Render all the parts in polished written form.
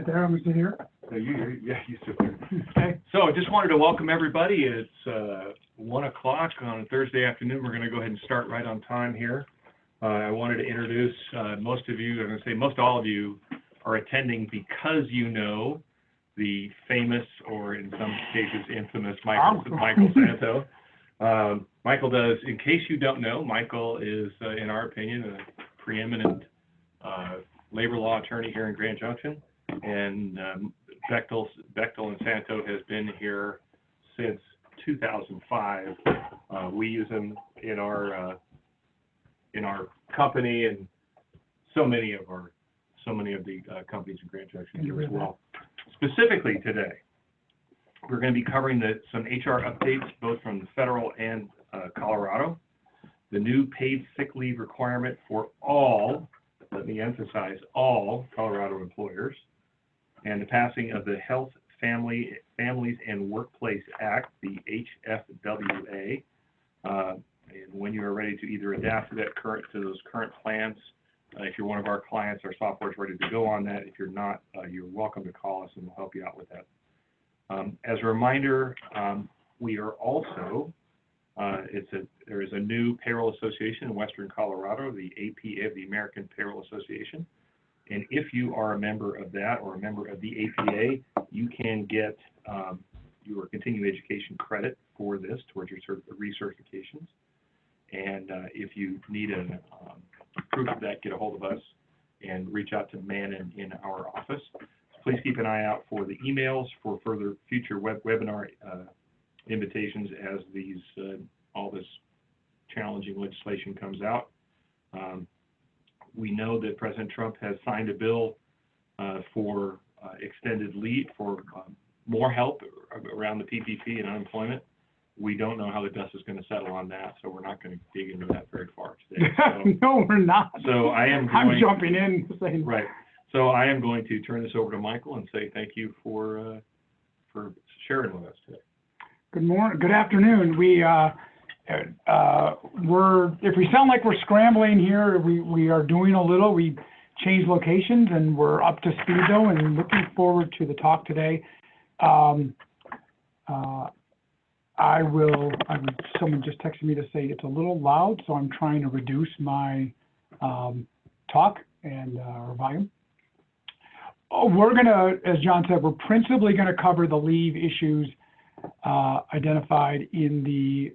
sit there. I'm going to sit here. So you sit there. Okay. So I just wanted to welcome everybody. It's 1 o'clock on a Thursday afternoon. We're going to go ahead and start right on time here. I wanted to introduce most of you, I'm going to say most all of you are attending because you know the famous, or in some cases infamous, Michael Santo. Michael does, in case you don't know, Michael is, in our opinion, a preeminent labor law attorney here in Grand Junction, and Bechtel and Santo has been here since 2005. We use him in our company and so many of the companies in Grand Junction here as well. Specifically today, we're going to be covering some HR updates both from the federal and Colorado, the new paid sick leave requirement for all, let me emphasize, all Colorado employers, and the passing of the Health, Families and Workplace Act, the HFWA. And when you are ready to either adapt to those current plans, if you're one of our clients, our software is ready to go on that. If you're not, you're welcome to call us and we'll help you out with that. As a reminder, we are also, there is a new payroll association in Western Colorado, the APA, the American Payroll Association. And if you are a member of that or a member of the APA, you can get your continuing education credit for this towards your recertifications. And if you need a proof of that, get a hold of us and reach out to Manon in our office. Please keep an eye out for the emails for further future webinar invitations as all this challenging legislation comes out. We know that President Trump has signed a bill for extended leave, for more help around the PPP and unemployment. We don't know how the dust is going to settle on that, so we're not going to dig into that very far today. So, no, we're not. So I'm jumping in. Saying. Right. So I am going to turn this over to Michael and say thank you for sharing with us today. Good morning. Good afternoon. If we sound like we're scrambling here, we are doing a little. We changed locations and we're up to speed though, and looking forward to the talk today. Someone just texted me to say it's a little loud, so I'm trying to reduce my talk and or volume. We're gonna, as John said, we're principally gonna cover the leave issues identified in the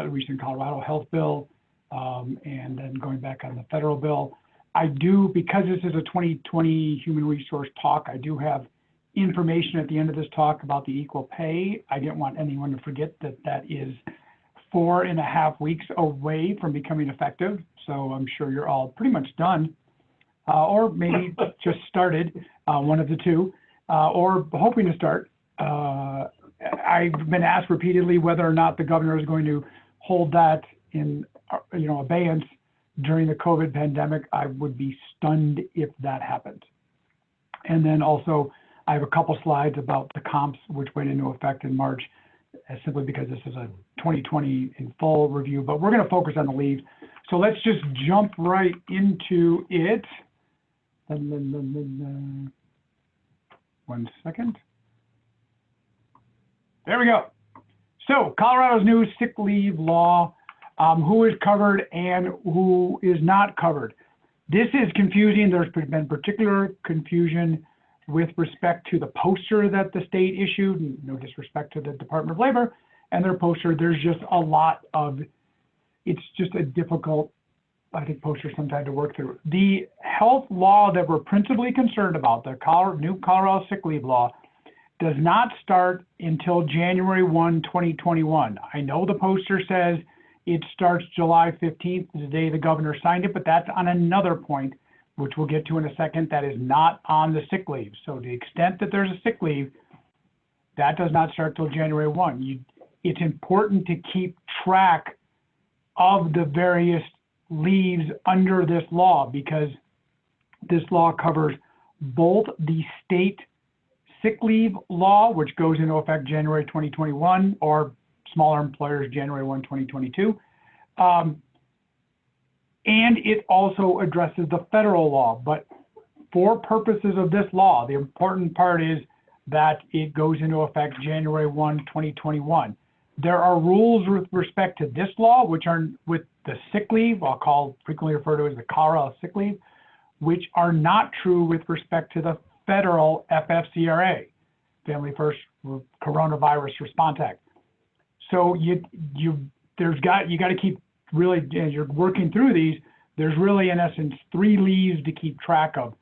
recent Colorado health bill, and then going back on the federal bill. Because this is a 2020 human resource talk, I do have information at the end of this talk about the equal pay. I didn't want anyone to forget that is 4.5 weeks away from becoming effective. So I'm sure you're all pretty much done, or maybe just started, one of the two, or hoping to start. I've been asked repeatedly whether or not the governor is going to hold that in, abeyance during the COVID pandemic. I would be stunned if that happened. And then also, I have a couple slides about the comps, which went into effect in March, simply because this is a 2020 in full review, but we're going to focus on the leave. So let's just jump right into it. One second. There we go. So Colorado's new sick leave law, who is covered and who is not covered. This is confusing. There's been particular confusion with respect to the poster that the state issued, no disrespect to the Department of Labor and their poster. There's just a lot of, it's just a difficult, I think, poster sometimes to work through. The health law that we're principally concerned about, the new Colorado sick leave law, does not start until January 1, 2021. I know the poster says it starts July 15th, the day the governor signed it, but that's on another point, which we'll get to in a second, that is not on the sick leave. So to the extent that there's a sick leave, that does not start till January 1. It's important to keep track of the various leaves under this law, because this law covers both the state sick leave law, which goes into effect January 2021, or smaller employers January 1, 2022. And it also addresses the federal law. But for purposes of this law, the important part is that it goes into effect January 1, 2021. There are rules with respect to this law, which are with the sick leave, I'll call frequently referred to as the Colorado sick leave, which are not true with respect to the federal FFCRA, Family First Coronavirus Response Act. So you got to keep really, as you're working through these, there's really in essence 3 leaves to keep track of.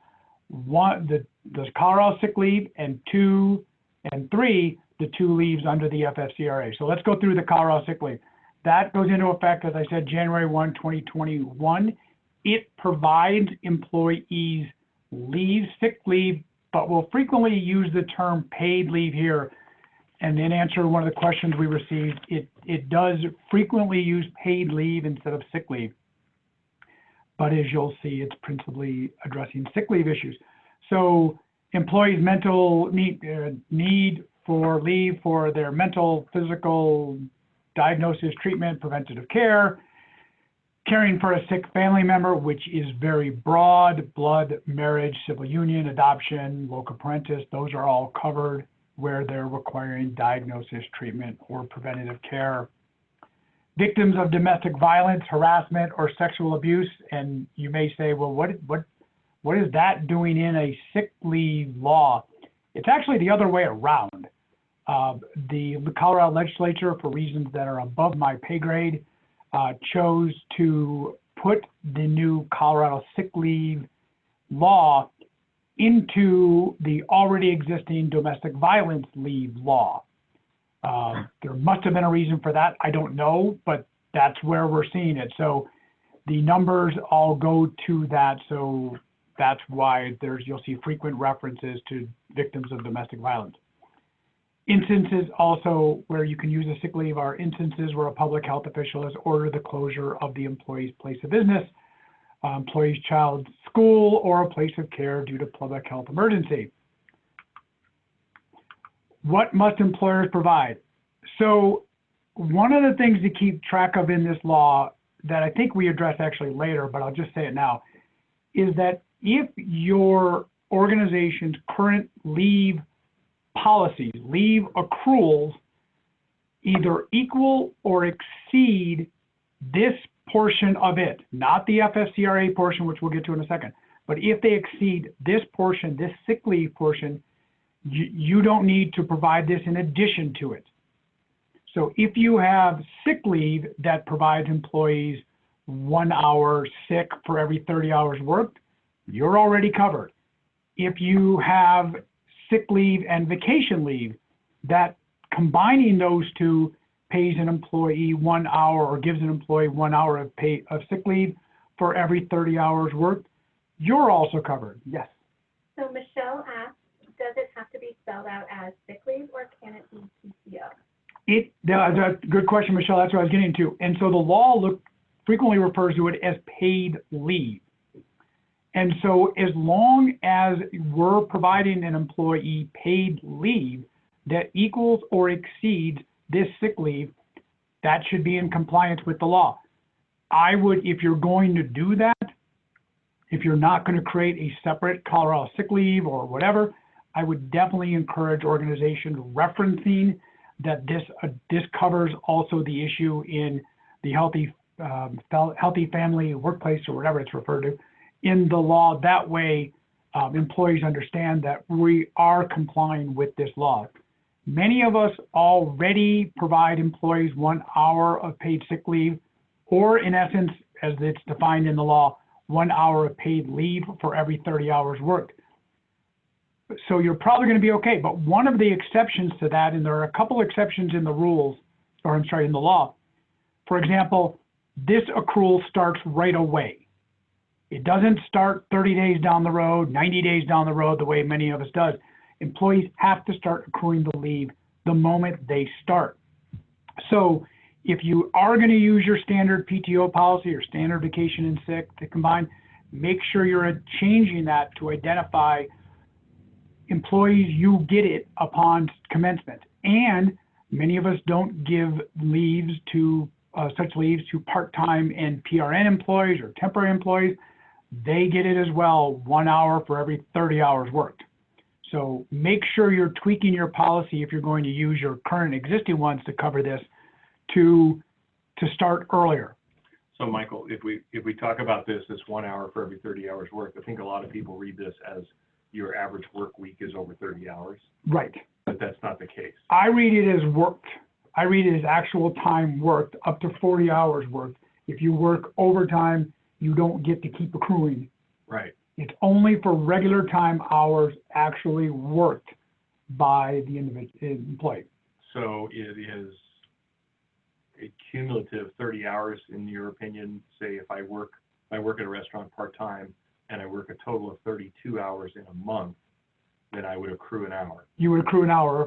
One, the Colorado sick leave, and 2 and 3, the 2 leaves under the FFCRA. So let's go through the Colorado sick leave. That goes into effect, as I said, January 1, 2021. It provides employees leave, sick leave, but will frequently use the term paid leave here. And in answer to one of the questions we received, it does frequently use paid leave instead of sick leave. But as you'll see, it's principally addressing sick leave issues. So employees' mental need for leave for their mental, physical diagnosis, treatment, preventative care, caring for a sick family member, which is very broad, blood, marriage, civil union, adoption, local parentis, those are all covered where they're requiring diagnosis, treatment, or preventative care. Victims of domestic violence, harassment, or sexual abuse, and you may say, well, what is that doing in a sick leave law? It's actually the other way around. The Colorado legislature, for reasons that are above my pay grade, chose to put the new Colorado sick leave law into the already existing domestic violence leave law. There must have been a reason for that. I don't know, but that's where we're seeing it. So the numbers all go to that. So that's why you'll see frequent references to victims of domestic violence. Instances also where you can use a sick leave are instances where a public health official has ordered the closure of the employee's place of business, employee's child's school, or a place of care due to public health emergency. What must employers provide? So one of the things to keep track of in this law that I think we address actually later, but I'll just say it now, is that if your organization's current leave policies, leave accruals, either equal or exceed this portion of it, not the FFCRA portion, which we'll get to in a second, but if they exceed this portion, this sick leave portion, you don't need to provide this in addition to it. So if you have sick leave that provides employees 1 hour sick for every 30 hours worked, you're already covered. If you have sick leave and vacation leave that combining those two pays an employee 1 hour or gives an employee 1 hour of sick leave for every 30 hours worked, you're also covered. Yes. So Michelle asked, does it have to be spelled out as sick leave or can it be PTO? That's a good question, Michelle. That's what I was getting to. And so the law frequently refers to it as paid leave. And so as long as we're providing an employee paid leave that equals or exceeds this sick leave, that should be in compliance with the law. I would, if you're going to do that, if you're not going to create a separate Colorado sick leave or whatever, I would definitely encourage organizations referencing that this covers also the issue in the healthy family workplace or whatever it's referred to in the law. That way, employees understand that we are complying with this law. Many of us already provide employees 1 hour of paid sick leave, or in essence, as it's defined in the law, 1 hour of paid leave for every 30 hours worked. So you're probably going to be okay. But one of the exceptions to that, and there are a couple exceptions in the rules, or I'm sorry, in the law. For example, this accrual starts right away. It doesn't start 30 days down the road, 90 days down the road, the way many of us does. Employees have to start accruing the leave the moment they start. So if you are going to use your standard PTO policy or standard vacation and sick to combine, make sure you're changing that to identify employees you get it upon commencement. And many of us don't give such leaves to part-time and PRN employees or temporary employees. they get it as well, 1 hour for every 30 hours worked. So make sure you're tweaking your policy if you're going to use your current existing ones to cover this to start earlier. So Michael, if we talk about this as 1 hour for every 30 hours worked, I think a lot of people read this as your average work week is over 30 hours. Right. But that's not the case. I read it as worked. I read it as actual time worked, up to 40 hours worked. If you work overtime, you don't get to keep accruing. Right. It's only for regular time hours actually worked by the employee. So it is a cumulative 30 hours, in your opinion. Say if I work at a restaurant part-time and I work a total of 32 hours in a month, then I would accrue an hour. You would accrue an hour.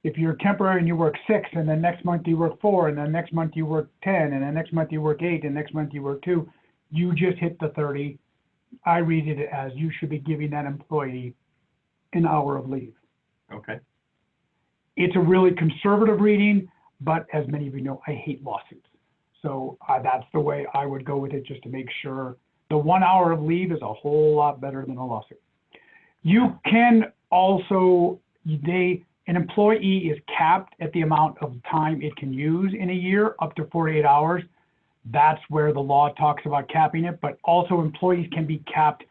If you're temporary and you work 6, and then next month you work 4, and then next month you work 10, and then next month you work 8, and next month you work 2, you just hit the 30. I read it as you should be giving that employee an hour of leave. Okay. It's a really conservative reading, but as many of you know, I hate lawsuits. So that's the way I would go with it, just to make sure the 1 hour of leave is a whole lot better than a lawsuit. You can also, an employee is capped at the amount of time it can use in a year, up to 48 hours. That's where the law talks about capping it, but also employees can be capped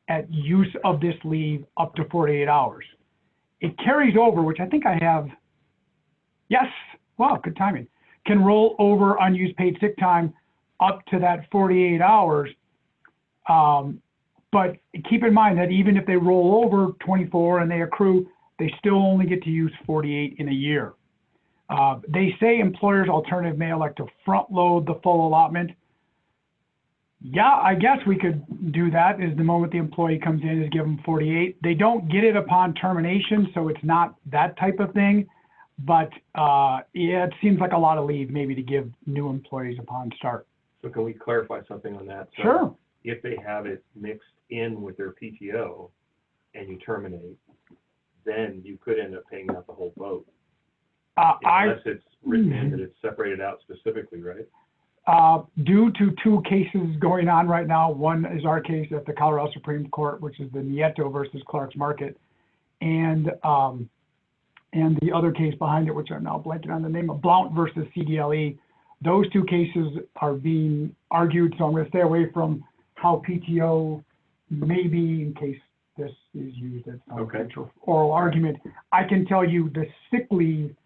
at use of this leave up to 48 hours. It carries over, which I think I have, yes, wow, good timing, can roll over unused paid sick time up to that 48 hours. But keep in mind that even if they roll over 24 and they accrue, they still only get to use 48 in a year. They say employers alternative may elect to front load the full allotment. Yeah, I guess we could do that. Is the moment the employee comes in is give them 48. They don't get it upon termination, so it's not that type of thing. But yeah, it seems like a lot of leave maybe to give new employees upon start. So can we clarify something on that? So Sure. if they have it mixed in with their PTO and you terminate, then you could end up paying out the whole boat. Unless it's written in that it's separated out specifically, right? Due to 2 cases going on right now, one is our case at the Colorado Supreme Court, which is the Nieto versus Clark's Market, and the other case behind it, which I'm now blanking on the name of, Blount versus CDLE. Those 2 cases are being argued, so I'm going to stay away from how PTO may be in case this is used as an oral argument. I can tell you the sick leave,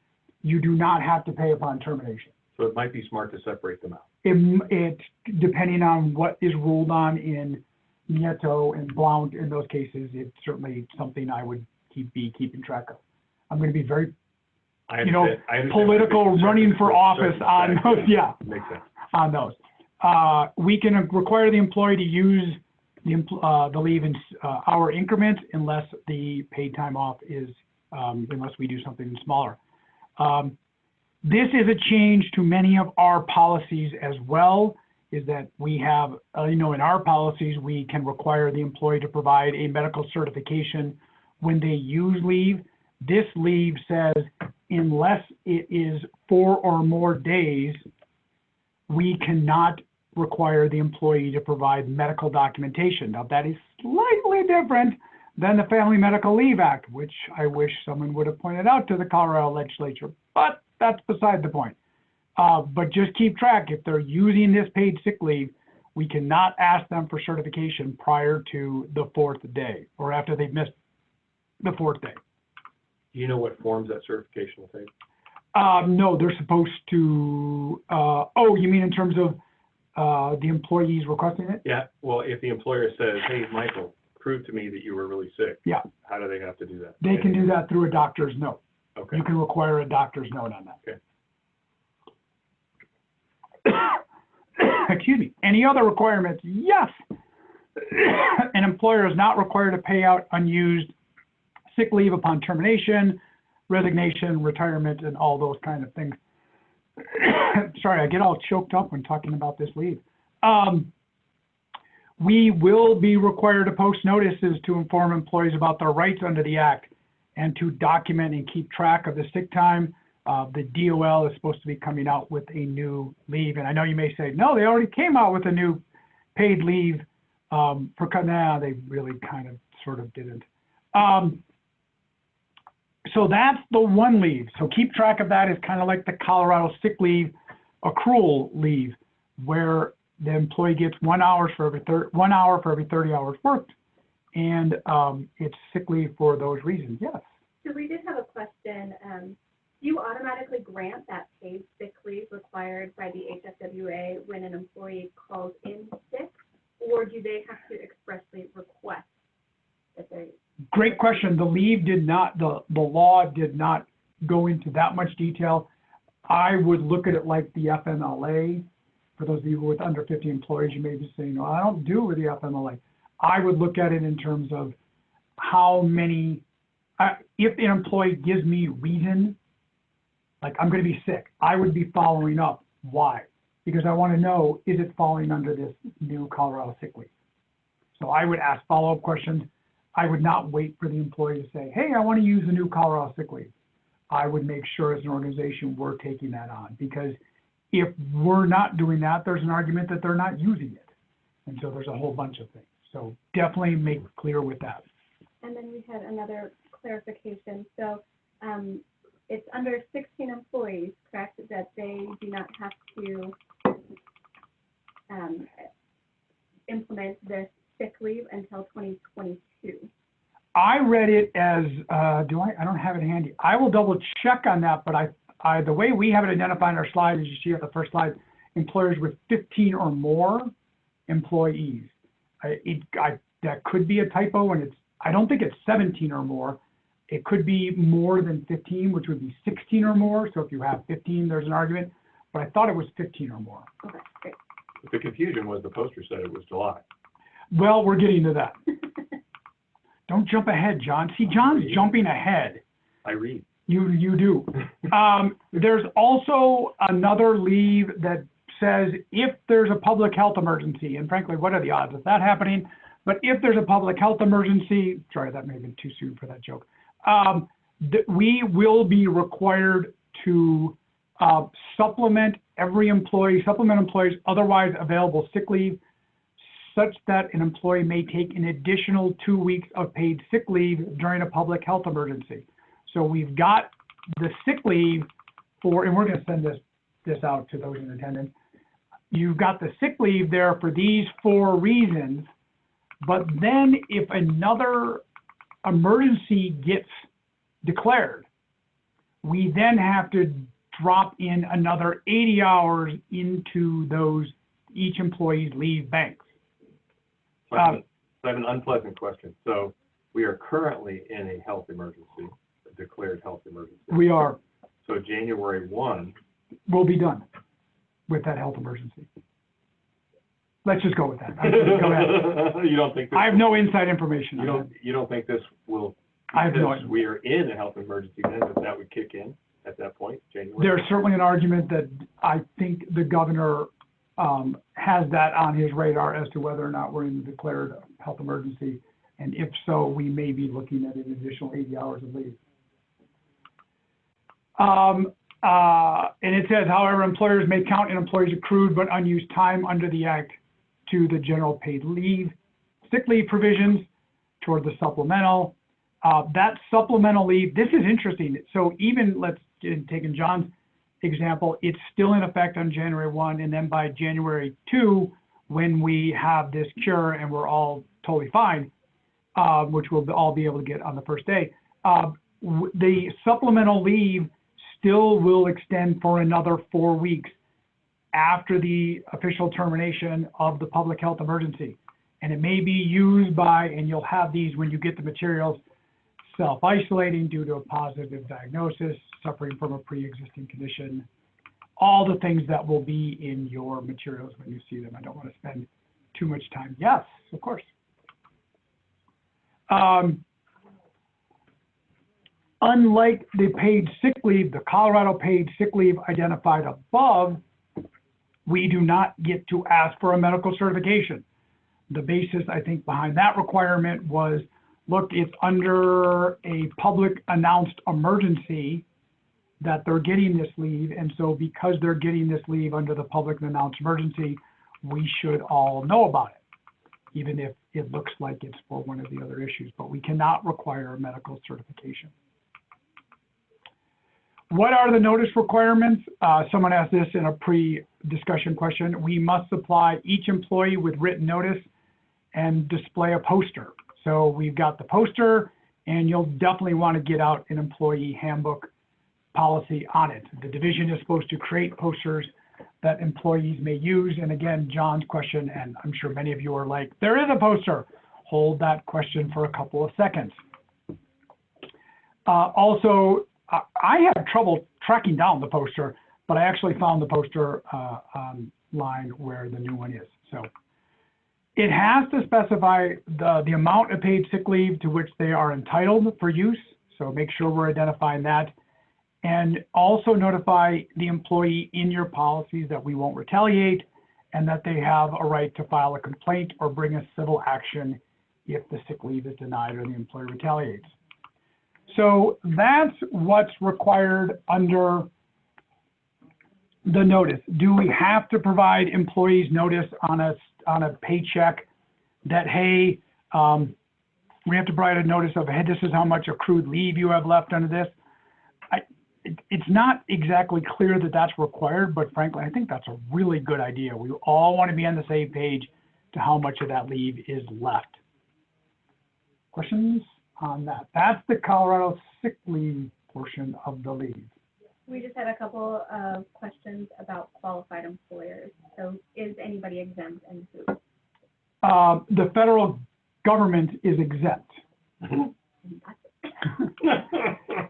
you do not have to pay upon termination. So it might be smart to separate them out. It depending on what is ruled on in Nieto and Blount in those cases, it's certainly something I would be keeping track of. I'm going to be very, political, running for office on those. Yeah, makes sense. On those. We can require the employee to use the leave in hour increments unless the paid time off is, unless we do something smaller. This is a change to many of our policies as well, is that we have, in our policies, we can require the employee to provide a medical certification when they use leave. This leave says, unless it is 4 or more days, we cannot require the employee to provide medical documentation. Now, that is slightly different than the Family Medical Leave Act, which I wish someone would have pointed out to the Colorado legislature, but that's beside the point. But just keep track, if they're using this paid sick leave, we cannot ask them for certification prior to the 4th day or after they've missed the 4th day. Do you know what forms that certification will take? No, they're supposed to, oh, you mean in terms of the employees requesting it? Yeah, well, if the employer says, hey, Michael, prove to me that you were really sick. Yeah. How do they have to do that? They can do that through a doctor's note. Okay. You can require a doctor's note on that. Okay. Excuse me. Any other requirements? Yes. An employer is not required to pay out unused sick leave upon termination, resignation, retirement, and all those kind of things. Sorry, I get all choked up when talking about this leave. We will be required to post notices to inform employees about their rights under the Act and to document and keep track of the sick time. The DOL is supposed to be coming out with a new leave. And I know you may say, no, they already came out with a new paid leave They really kind of sort of didn't. So that's the one leave. So keep track of that. It's kind of like the Colorado sick leave accrual leave, where the employee gets 1 hour for every 30 hours worked, and it's sick leave for those reasons. Yes. So we did have a question. Do you automatically grant that paid sick leave required by the HFWA when an employee calls in sick, or do they have to expressly request that they? Great question. The leave did not, the law did not go into that much detail. I would look at it like the FMLA. For those of you with under 50 employees, you may be saying, no, I don't do with the FMLA. I would look at it in terms of how many, if an employee gives me reason, like I'm going to be sick, I would be following up. Why? Because I want to know, is it falling under this new Colorado sick leave? So I would ask follow-up questions. I would not wait for the employee to say, hey, I want to use the new Colorado sick leave. I would make sure as an organization we're taking that on, because if we're not doing that, there's an argument that they're not using it. And so there's a whole bunch of things. So definitely make clear with that. And then we had another clarification. So it's under 16 employees, correct, that they do not have to implement this sick leave until 2022. I read it as, I don't have it handy. I will double check on that, but the way we have it identified in our slide, as you see at the first slide, employers with 15 or more employees. That could be a typo, and I don't think it's 17 or more. It could be more than 15, which would be 16 or more. So if you have 15, there's an argument, but I thought it was 15 or more. Okay, great. The confusion was the poster said it was July. Well, we're getting to that. Don't jump ahead, John. See, John's jumping ahead. I read. You do. There's also another leave that says if there's a public health emergency, and frankly, what are the odds of that happening? But if there's a public health emergency, sorry, that may have been too soon for that joke. We will be required to supplement employees' otherwise available sick leave, such that an employee may take an additional 2 weeks of paid sick leave during a public health emergency. So we've got the sick leave for, and we're going to send this out to those in attendance. You've got the sick leave there for these 4 reasons, but then if another emergency gets declared, we then have to drop in another 80 hours into each employee's leave banks. So I have an unpleasant question. So we are currently in a health emergency, a declared health emergency. We are. So January 1. We'll be done with that health emergency. Let's just go with that. Go ahead. You don't think this I have no inside information on that. You don't think this will, I have no because idea. we are in a health emergency then, that would kick in at that point, January? There's certainly an argument that I think the governor has that on his radar as to whether or not we're in the declared health emergency. And if so, we may be looking at an additional 80 hours of leave. And it says, however, employers may count an employee's accrued but unused time under the Act to the general paid leave, sick leave provisions toward the supplemental. That supplemental leave, this is interesting. So even, let's take in John's example, it's still in effect on January 1, and then by January 2, when we have this cure and we're all totally fine, which we'll all be able to get on the first day, the supplemental leave still will extend for another 4 weeks after the official termination of the public health emergency. And it may be used by, and you'll have these when you get the materials, self-isolating due to a positive diagnosis, suffering from a pre-existing condition, all the things that will be in your materials when you see them. I don't want to spend too much time. Yes, of course. Unlike the paid sick leave, the Colorado paid sick leave identified above, we do not get to ask for a medical certification. The basis, I think, behind that requirement was, look, it's under a public announced emergency that they're getting this leave. And so because they're getting this leave under the public announced emergency, we should all know about it. even if it looks like it's for one of the other issues, but we cannot require a medical certification. What are the notice requirements? Someone asked this in a pre-discussion question. We must supply each employee with written notice and display a poster. So we've got the poster, and you'll definitely want to get out an employee handbook policy on it. The division is supposed to create posters that employees may use. And again, John's question, and I'm sure many of you are like, there is a poster. Hold that question for a couple of seconds. Also, I had trouble tracking down the poster, but I actually found the poster online where the new one is. So it has to specify the amount of paid sick leave to which they are entitled for use. So make sure we're identifying that. And also notify the employee in your policies that we won't retaliate and that they have a right to file a complaint or bring a civil action if the sick leave is denied or the employer retaliates. So that's what's required under the notice. Do we have to provide employees notice on a paycheck that, hey, we have to provide a notice of, hey, this is how much accrued leave you have left under this? It's not exactly clear that that's required, but frankly, I think that's a really good idea. We all want to be on the same page to how much of that leave is left. Questions on that? That's the Colorado sick leave portion of the leave. We just had a couple of questions about qualified employers. So is anybody exempt and who? The federal government is exempt.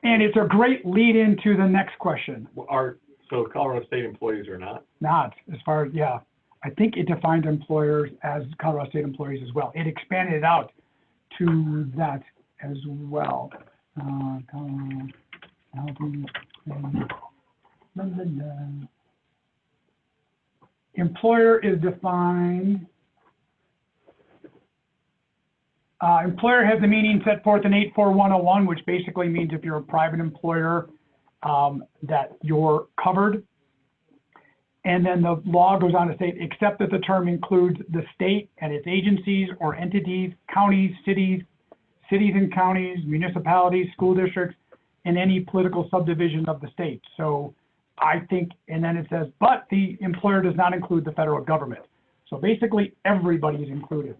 And it's a great lead into the next question. So Colorado State employees are not? Not, as far as, yeah. I think it defined employers as Colorado State employees as well. It expanded it out to that as well. Employer is defined. Employer has the meaning set forth in 84101, which basically means if you're a private employer, that you're covered. And then the law goes on to state, except that the term includes the state and its agencies or entities, counties, cities and counties, municipalities, school districts, and any political subdivision of the state. So I think, and then it says, but the employer does not include the federal government. So basically everybody is included.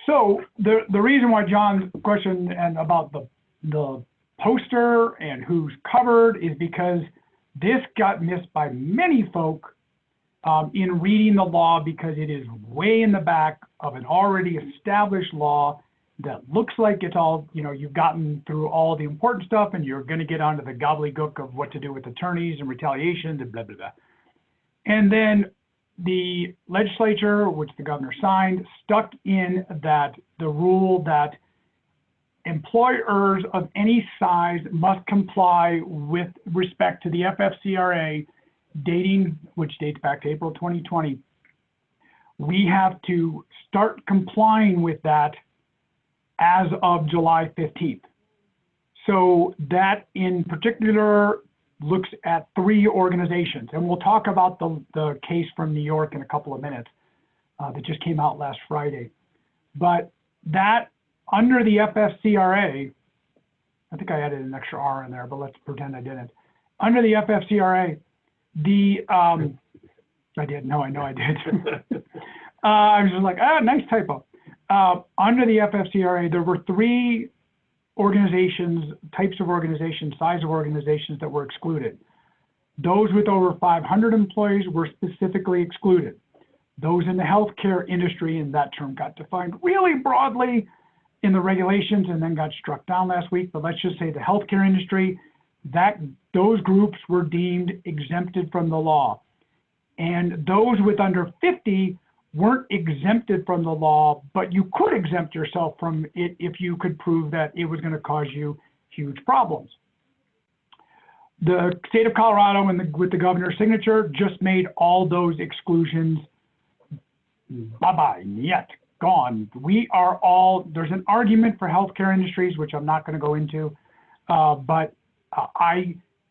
So the reason why John's question and about the poster and who's covered is because this got missed by many folk in reading the law, because it is way in the back of an already established law that looks like it's all, you've gotten through all the important stuff and you're going to get onto the gobbledygook of what to do with attorneys and retaliation and blah, blah, blah. And then the legislature, which the governor signed, stuck in that the rule that employers of any size must comply with respect to the FFCRA which dates back to April 2020. We have to start complying with that as of July 15th. So that in particular looks at 3 organizations, and we'll talk about the case from New York in a couple of minutes that just came out last Friday. But that under the FFCRA, I think I added an extra R in there, but let's pretend I didn't. Under the FFCRA, I did, no, I know I did. I was just like, nice typo. Under the FFCRA, there were 3 organizations, types of organizations, size of organizations that were excluded. Those with over 500 employees were specifically excluded. Those in the healthcare industry, and that term got defined really broadly in the regulations and then got struck down last week, but let's just say the healthcare industry, those groups were deemed exempted from the law. And those with under 50 weren't exempted from the law, but you could exempt yourself from it if you could prove that it was going to cause you huge problems. The state of Colorado, with the governor's signature, just made all those exclusions bye-bye, yet, gone. There's an argument for healthcare industries, which I'm not going to go into, but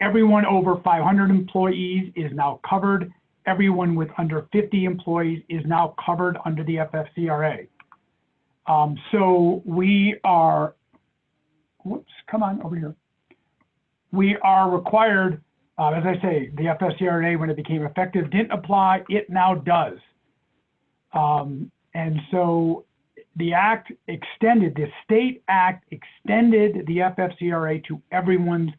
everyone over 500 employees is now covered, everyone with under 50 employees is now covered under the FFCRA. So we are, whoops, come on over here. We are required, as I say, the FFCRA, when it became effective, didn't apply, it now does. And so the act extended, the state act extended the FFCRA to everyone's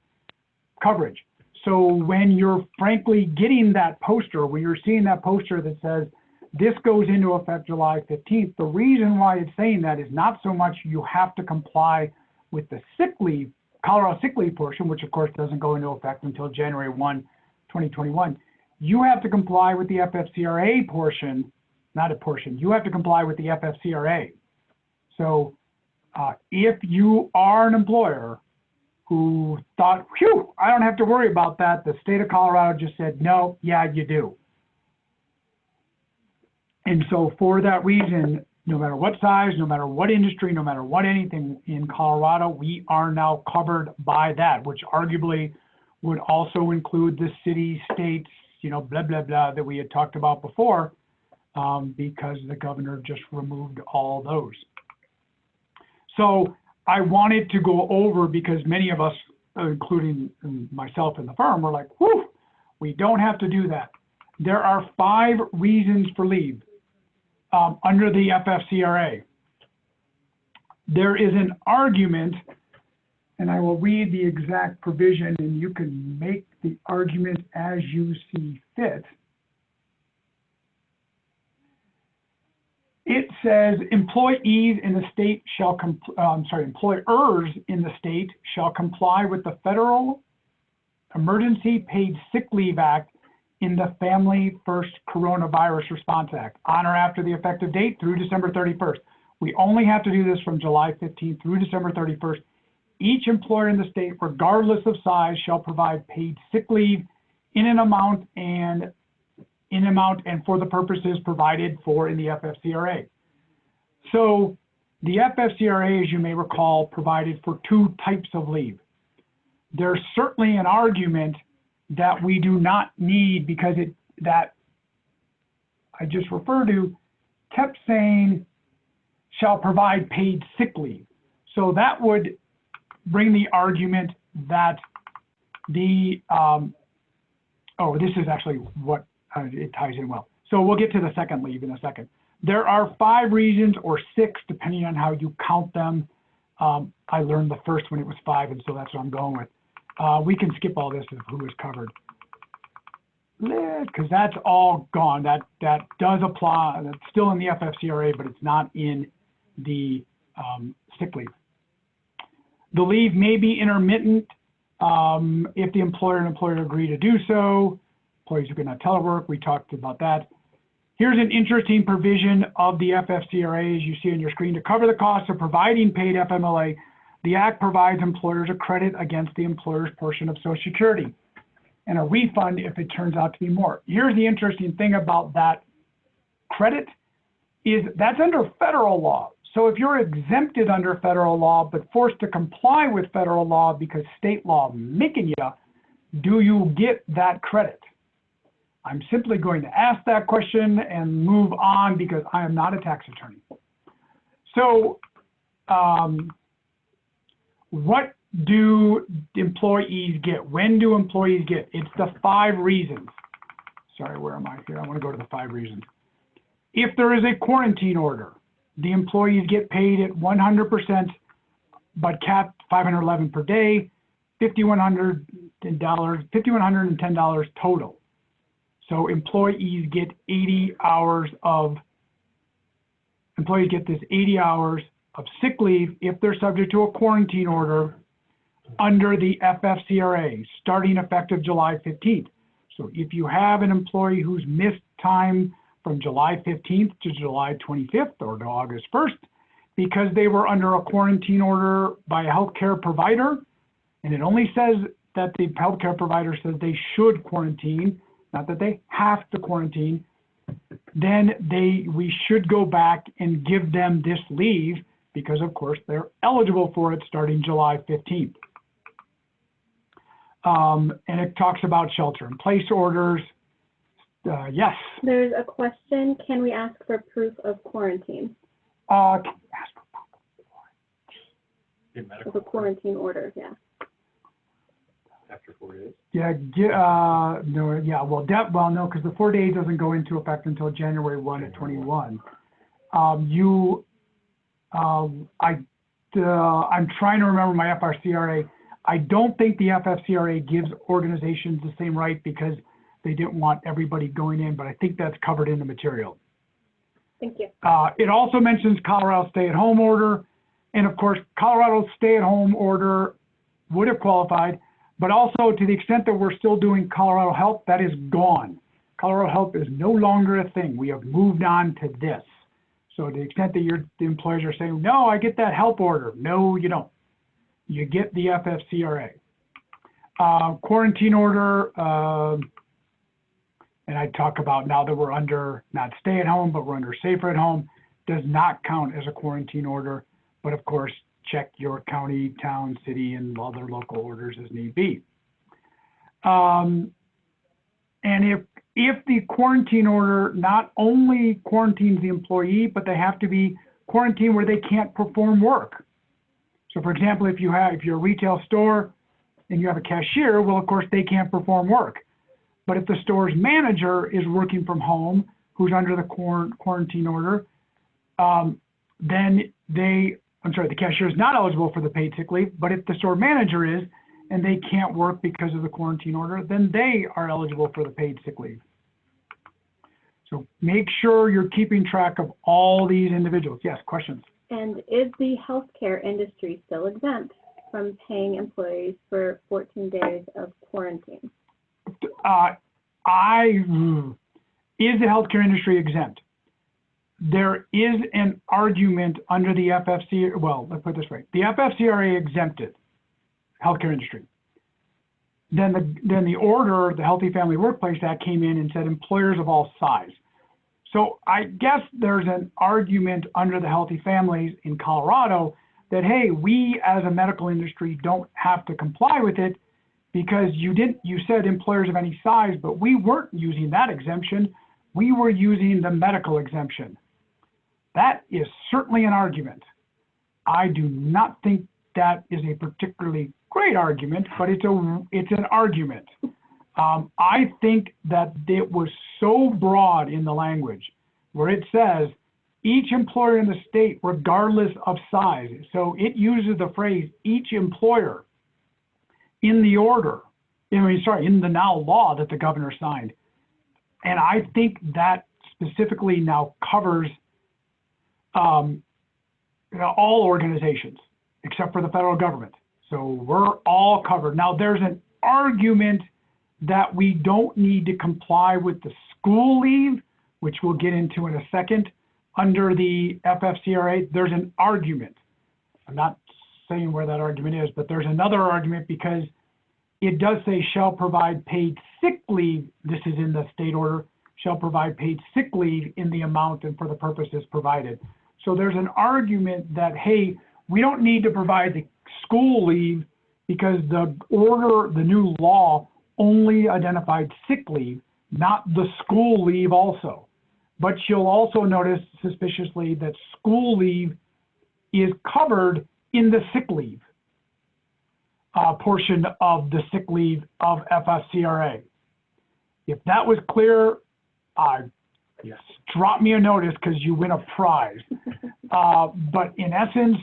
coverage. So when you're frankly getting that poster, when you're seeing that poster that says, this goes into effect July 15th, the reason why it's saying that is not so much you have to comply with the sick leave, Colorado sick leave portion, which of course doesn't go into effect until January 1, 2021. You have to comply with the FFCRA portion, not a portion, you have to comply with the FFCRA. So if you are an employer who thought, phew, I don't have to worry about that, the state of Colorado just said, no, yeah, you do. And so for that reason, no matter what size, no matter what industry, no matter what anything in Colorado, we are now covered by that, which arguably would also include the city, states, you know, blah, blah, blah, that we had talked about before, because the governor just removed all those. So I wanted to go over, because many of us, including myself and the firm, were like, whew, we don't have to do that. There are 5 reasons for leave under the FFCRA. There is an argument, and I will read the exact provision, and you can make the argument as you see fit. It says employees in the state shall, employers in the state shall comply with the Federal Emergency Paid Sick Leave Act in the Family First Coronavirus Response Act on or after the effective date through December 31st. We only have to do this from July 15th through December 31st. Each employer in the state, regardless of size, shall provide paid sick leave in an amount and for the purposes provided for in the FFCRA. So the FFCRA, as you may recall, provided for 2 types of leave. There's certainly an argument that we do not need, because that I just referred to kept saying shall provide paid sick leave. So that would bring the argument that the, this is actually what it ties in well. So we'll get to the second leave in a second. There are 5 reasons, or 6, depending on how you count them. I learned the first one, it was 5, and so that's what I'm going with. We can skip all this of who is covered, because that's all gone. That does apply. That's still in the FFCRA, but it's not in the sick leave. The leave may be intermittent if the employer and employer agree to do so. Employees who cannot telework, we talked about that. Here's an interesting provision of the FFCRA, as you see on your screen. To cover the cost of providing paid FMLA, the Act provides employers a credit against the employer's portion of Social Security and a refund if it turns out to be more. Here's the interesting thing about that credit is that's under federal law. So if you're exempted under federal law but forced to comply with federal law because state law making you, do you get that credit? I'm simply going to ask that question and move on, because I am not a tax attorney. So what do employees get? When do employees get? It's the 5 reasons. Sorry, where am I here? I want to go to the 5 reasons. If there is a quarantine order, the employees get paid at 100%, but capped $511 per day, $5,110 total. So employees get 80 hours of, employees get this 80 hours of sick leave if they're subject to a quarantine order under the FFCRA, starting effective July 15th. So if you have an employee who's missed time from July 15th to July 25th or to August 1st, because they were under a quarantine order by a healthcare provider, and it only says that the healthcare provider says they should quarantine, not that they have to quarantine, then we should go back and give them this leave, because of course they're eligible for it starting July 15th. And it talks about shelter in place orders, Yes. There's a question, can we ask for proof of quarantine, In of medical, a quarantine order, yeah. after 4 days. No, yeah, well, no, because the 4 days doesn't go into effect until January 1 of 21. I'm trying to remember my FRCRA. I don't think the FFCRA gives organizations the same right because they didn't want everybody going in, but I think that's covered in the material. Thank you. It also mentions Colorado stay-at-home order, and of course, Colorado's stay-at-home order would have qualified, but also to the extent that we're still doing Colorado Health, that is gone. Colorado Health is no longer a thing. We have moved on to this. So to the extent that the employers are saying, no, I get that help order. No, you don't. You get the FFCRA. Quarantine order, and I talk about now that we're under not stay at home, but we're under safer at home, does not count as a quarantine order. But of course, check your county, town, city, and other local orders as need be. And if the quarantine order not only quarantines the employee, but they have to be quarantined where they can't perform work. So for example, if you're a retail store and you have a cashier, well, of course, they can't perform work. But if the store's manager is working from home, who's under the quarantine order, then the cashier is not eligible for the paid sick leave, but if the store manager is, and they can't work because of the quarantine order, then they are eligible for the paid sick leave. So make sure you're keeping track of all these individuals. Yes, questions? And is the healthcare industry still exempt from paying employees for 14 days of quarantine? Is the healthcare industry exempt? There is an argument under the FFC, well, let's put it this way. The FFCRA exempted healthcare industry. Then the order, the Healthy Family Workplace Act came in and said employers of all size. So I guess there's an argument under the Healthy Families in Colorado that, hey, we as a medical industry don't have to comply with it because you said employers of any size, but we weren't using that exemption. We were using the medical exemption. That is certainly an argument. I do not think that is a particularly great argument, but it's an argument. I think that it was so broad in the language where it says each employer in the state, regardless of size. So it uses the phrase each employer in the order, in the now law that the governor signed. And I think that specifically now covers all organizations except for the federal government. So we're all covered. Now there's an argument that we don't need to comply with the school leave, which we'll get into in a second, under the FFCRA. There's an argument. I'm not saying where that argument is, but there's another argument because it does say shall provide paid sick leave. This is in the state order, shall provide paid sick leave in the amount and for the purposes provided. So there's an argument that, hey, we don't need to provide the school leave because the order, the new law, only identified sick leave, not the school leave also. But you'll also notice suspiciously that school leave is covered in the sick leave portion of the sick leave of FFCRA. If that was clear, yes, drop me a notice because you win a prize. But in essence,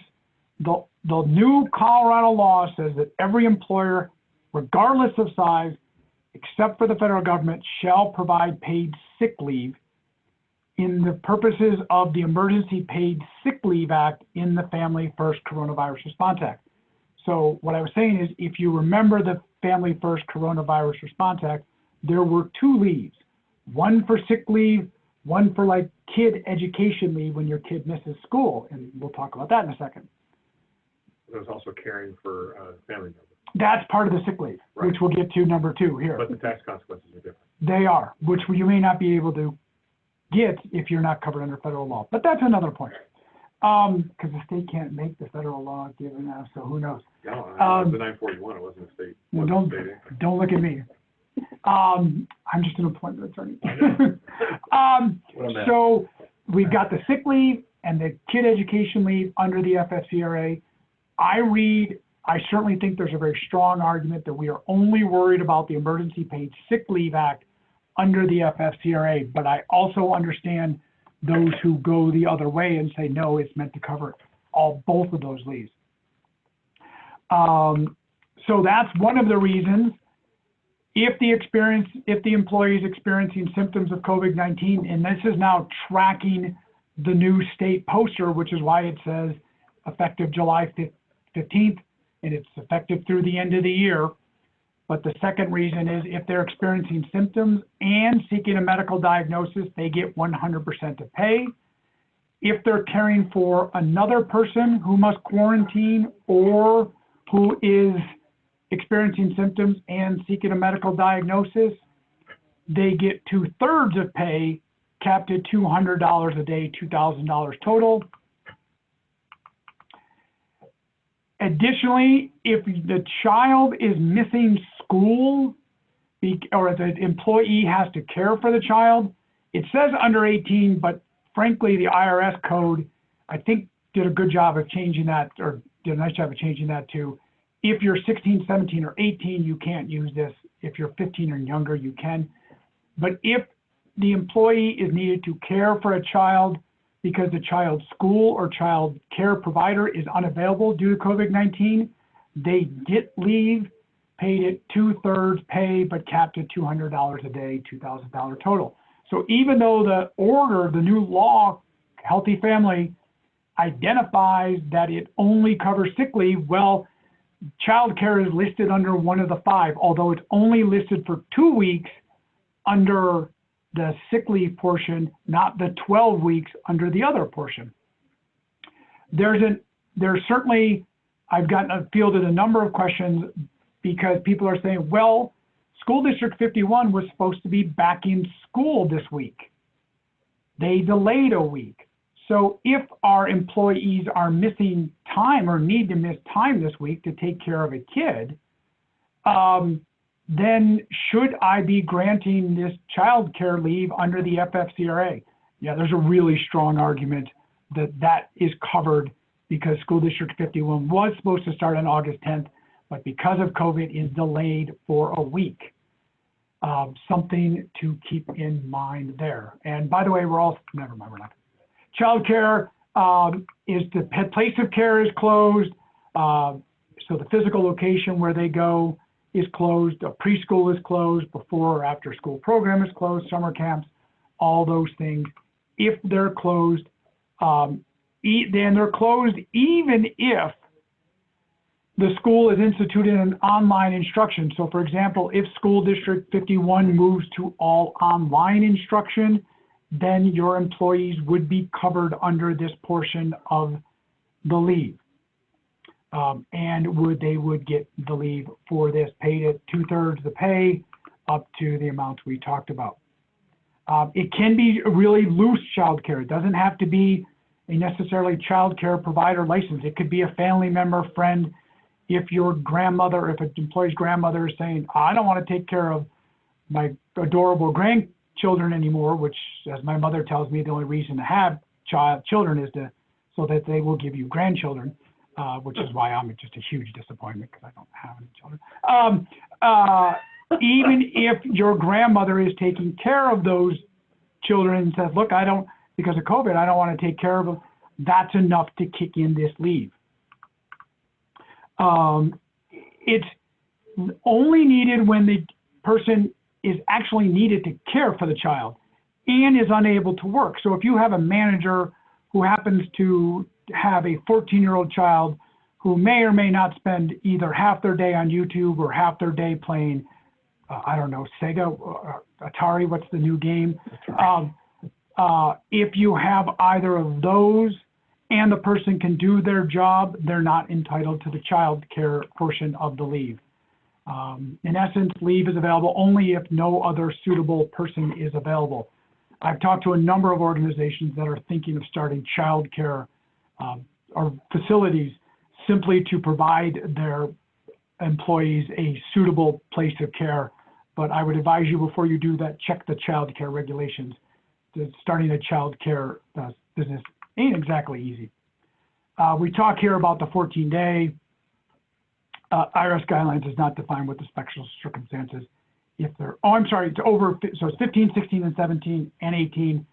the new Colorado law says that every employer, regardless of size, except for the federal government, shall provide paid sick leave in the purposes of the Emergency Paid Sick Leave Act in the Family First Coronavirus Response Act. So what I was saying is, if you remember the Family First Coronavirus Response Act, there were two leaves, one for sick leave, one for like kid education leave when your kid misses school. And we'll talk about that in a second. There's also caring for family members. That's part of the sick leave, Right. Which we'll get to number 2 here. But the tax consequences are different. They are, which you may not be able to get if you're not covered under federal law. But that's another point. Because the state can't make the federal law given us, so who knows? No, it was the 941, it wasn't a state. Don't look at me. I'm just an employment attorney. What am I? So we've got the sick leave and the kid education leave under the FFCRA. I certainly think there's a very strong argument that we are only worried about the Emergency Paid Sick Leave Act under the FFCRA, but I also understand those who go the other way and say, no, it's meant to cover both of those leaves. So that's one of the reasons. If the employee is experiencing symptoms of COVID-19, and this is now tracking the new state poster, which is why it says effective July 15th, and it's effective through the end of the year. But the second reason is if they're experiencing symptoms and seeking a medical diagnosis, they get 100% of pay. If they're caring for another person who must quarantine or who is experiencing symptoms and seeking a medical diagnosis, they get 2/3 of pay, capped at $200 a day, $2,000 total. Additionally, if the child is missing school or the employee has to care for the child, it says under 18, but frankly, the IRS code, I think, did a good job of changing that, or did a nice job of changing that to, if you're 16, 17, or 18, you can't use this. If you're 15 or younger, you can. But if the employee is needed to care for a child because the child's school or child care provider is unavailable due to COVID-19, they get leave paid at 2/3 pay, but capped at $200 a day, $2,000 total. So even though the order, the new law, Healthy Family, identifies that it only covers sick leave, well, child care is listed under one of the 5, although it's only listed for 2 weeks under the sick leave portion, not the 12 weeks under the other portion. There's certainly, I've fielded a number of questions because people are saying, well, School District 51 was supposed to be back in school this week. They delayed a week. So if our employees are missing time or need to miss time this week to take care of a kid, then should I be granting this child care leave under the FFCRA? Yeah, there's a really strong argument that that is covered because School District 51 was supposed to start on August 10th, but because of COVID is delayed for a week. Something to keep in mind there. And by the way, never mind, we're not. Child care is the place of care is closed. So the physical location where they go is closed. A preschool is closed. Before or after school program is closed. Summer camps, all those things. If they're closed, then they're closed even if the school is instituted an online instruction. So for example, if School District 51 moves to all online instruction, then your employees would be covered under this portion of the leave. And they would get the leave for this paid at 2/3 the pay up to the amounts we talked about. It can be really loose child care. It doesn't have to be a necessarily child care provider license. It could be a family member, friend. If your grandmother, if an employee's grandmother is saying, I don't want to take care of my adorable grandchildren anymore, which, as my mother tells me, the only reason to have children is so that they will give you grandchildren, which is why I'm just a huge disappointment because I don't have any children. Even if your grandmother is taking care of those children and says, look, because of COVID, I don't want to take care of them, that's enough to kick in this leave. It's only needed when the person is actually needed to care for the child and is unable to work. So if you have a manager who happens to have a 14-year-old child who may or may not spend either half their day on YouTube or half their day playing, I don't know, Sega or Atari, what's the new game? If you have either of those and the person can do their job, they're not entitled to the child care portion of the leave. In essence, leave is available only if no other suitable person is available. I've talked to a number of organizations that are thinking of starting child care or facilities simply to provide their employees a suitable place of care, but I would advise you before you do that, check the child care regulations. Starting a child care business ain't exactly easy. We talk here about the 14-day. IRS guidelines does not define what the special circumstances. If they're, it's over, so it's 15, 16, and 17, and 18,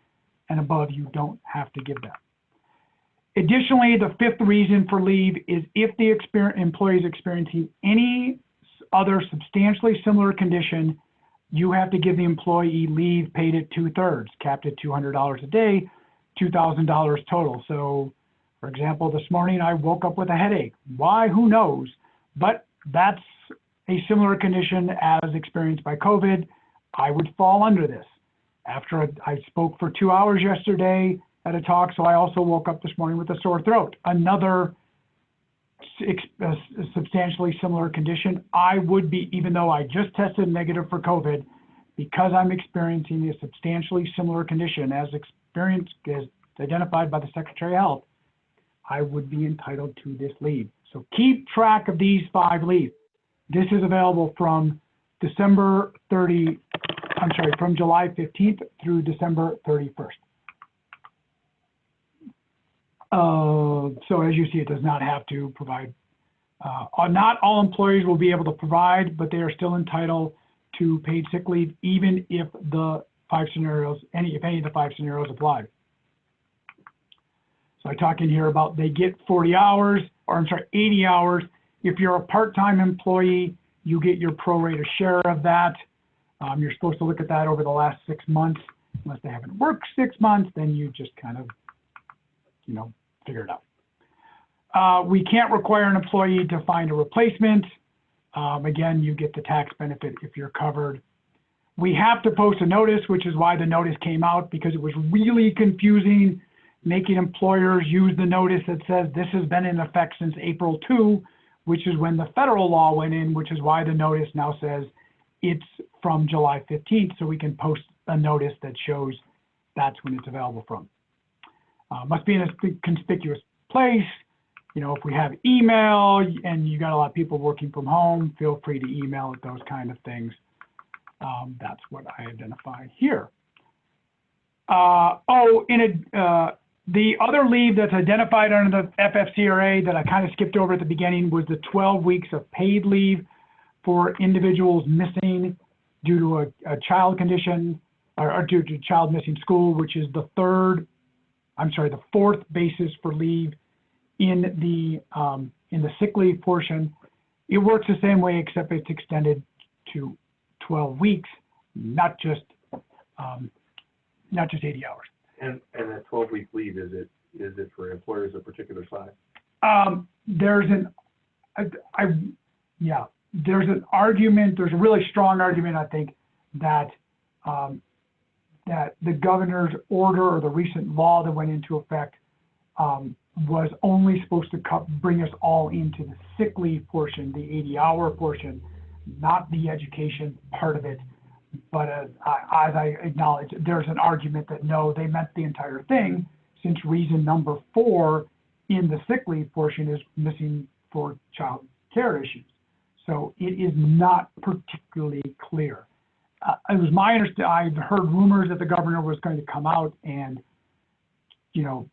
and above, you don't have to give that. Additionally, the fifth reason for leave is if the employee is experiencing any other substantially similar condition, you have to give the employee leave paid at 2/3, capped at $200 a day, $2,000 total. So, for example, this morning I woke up with a headache. Why? Who knows? But that's a similar condition as experienced by COVID. I would fall under this. After I spoke for 2 hours yesterday at a talk, so I also woke up this morning with a sore throat. Another substantially similar condition. I would be, even though I just tested negative for COVID, because I'm experiencing a substantially similar condition as identified by the Secretary of Health, I would be entitled to this leave. So keep track of these 5 leaves. This is available from from July 15th through December 31st. So as you see, it does not have to provide, not all employees will be able to provide, but they are still entitled to paid sick leave, even if the 5 scenarios, if any of the 5 scenarios apply. So I talk in here about they get 40 hours, or 80 hours. If you're a part-time employee, you get your prorated share of that. You're supposed to look at that over the last 6 months. Unless they haven't worked 6 months, then you just kind of, figure it out. We can't require an employee to find a replacement. Again, you get the tax benefit if you're covered. We have to post a notice, which is why the notice came out, because it was really confusing, making employers use the notice that says this has been in effect since April 2, which is when the federal law went in, which is why the notice now says it's from July 15th, so we can post a notice that shows that's when it's available from. Must be in a conspicuous place. If we have email and you got a lot of people working from home, feel free to email it, those kind of things. That's what I identify here. The other leave that's identified under the FFCRA that I kind of skipped over at the beginning was the 12 weeks of paid leave for individuals missing due to a child condition or due to child missing school, which is the fourth basis for leave in the sick leave portion. It works the same way, except it's extended to 12 weeks, not just 80 hours. And that 12-week leave, is it for employers of particular size? There's an argument, there's a really strong argument, I think, that that the governor's order or the recent law that went into effect was only supposed to bring us all into the sick leave portion, the 80-hour portion, not the education part of it. But as I acknowledge, there's an argument that no, they meant the entire thing, since reason number 4 in the sick leave portion is missing for child care issues. So it is not particularly clear. It was my understanding, I've heard rumors that the governor was going to come out and,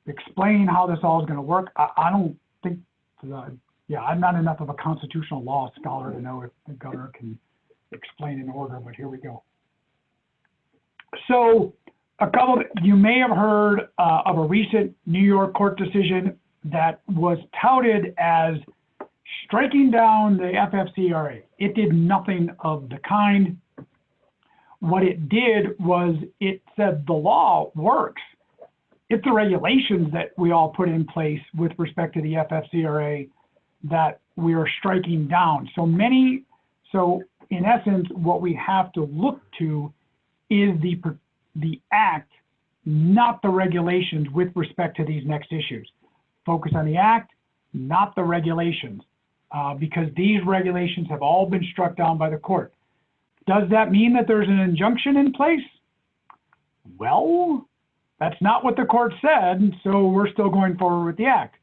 explain how this all is going to work. I don't think, I'm not enough of a constitutional law scholar to know if the governor can explain an order, but here we go. So you may have heard of a recent New York court decision that was touted as striking down the FFCRA. It did nothing of the kind. What it did was it said the law works. It's the regulations that we all put in place with respect to the FFCRA that we are striking down. So in essence, what we have to look to is the act, not the regulations with respect to these next issues. Focus on the act, not the regulations, because these regulations have all been struck down by the court. Does that mean that there's an injunction in place? Well, that's not what the court said, so we're still going forward with the act.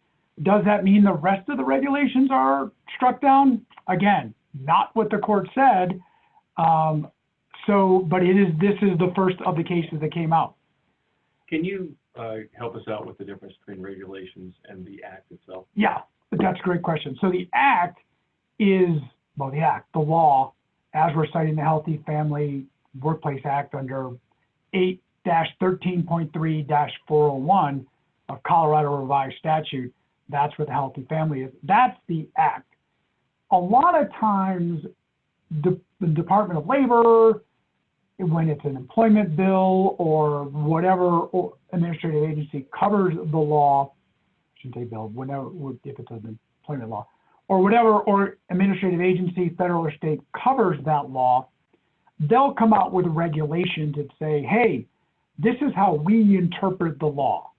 Does that mean the rest of the regulations are struck down? Again, not what the court said. So, but this is the first of the cases that came out. Can you help us out with the difference between regulations and the act itself? Yeah, that's a great question. So the act is, well, the law, as we're citing the Healthy Family Workplace Act under 8-13.3-401 of Colorado Revised Statute, that's what the Healthy Family is. That's the act. A lot of times, the Department of Labor, when it's an employment bill or whatever administrative agency covers the law, I shouldn't say bill, whenever, if it's an employment law, or whatever, or administrative agency, federal or state covers that law, they'll come out with regulations that say, hey, this is how we interpret the law.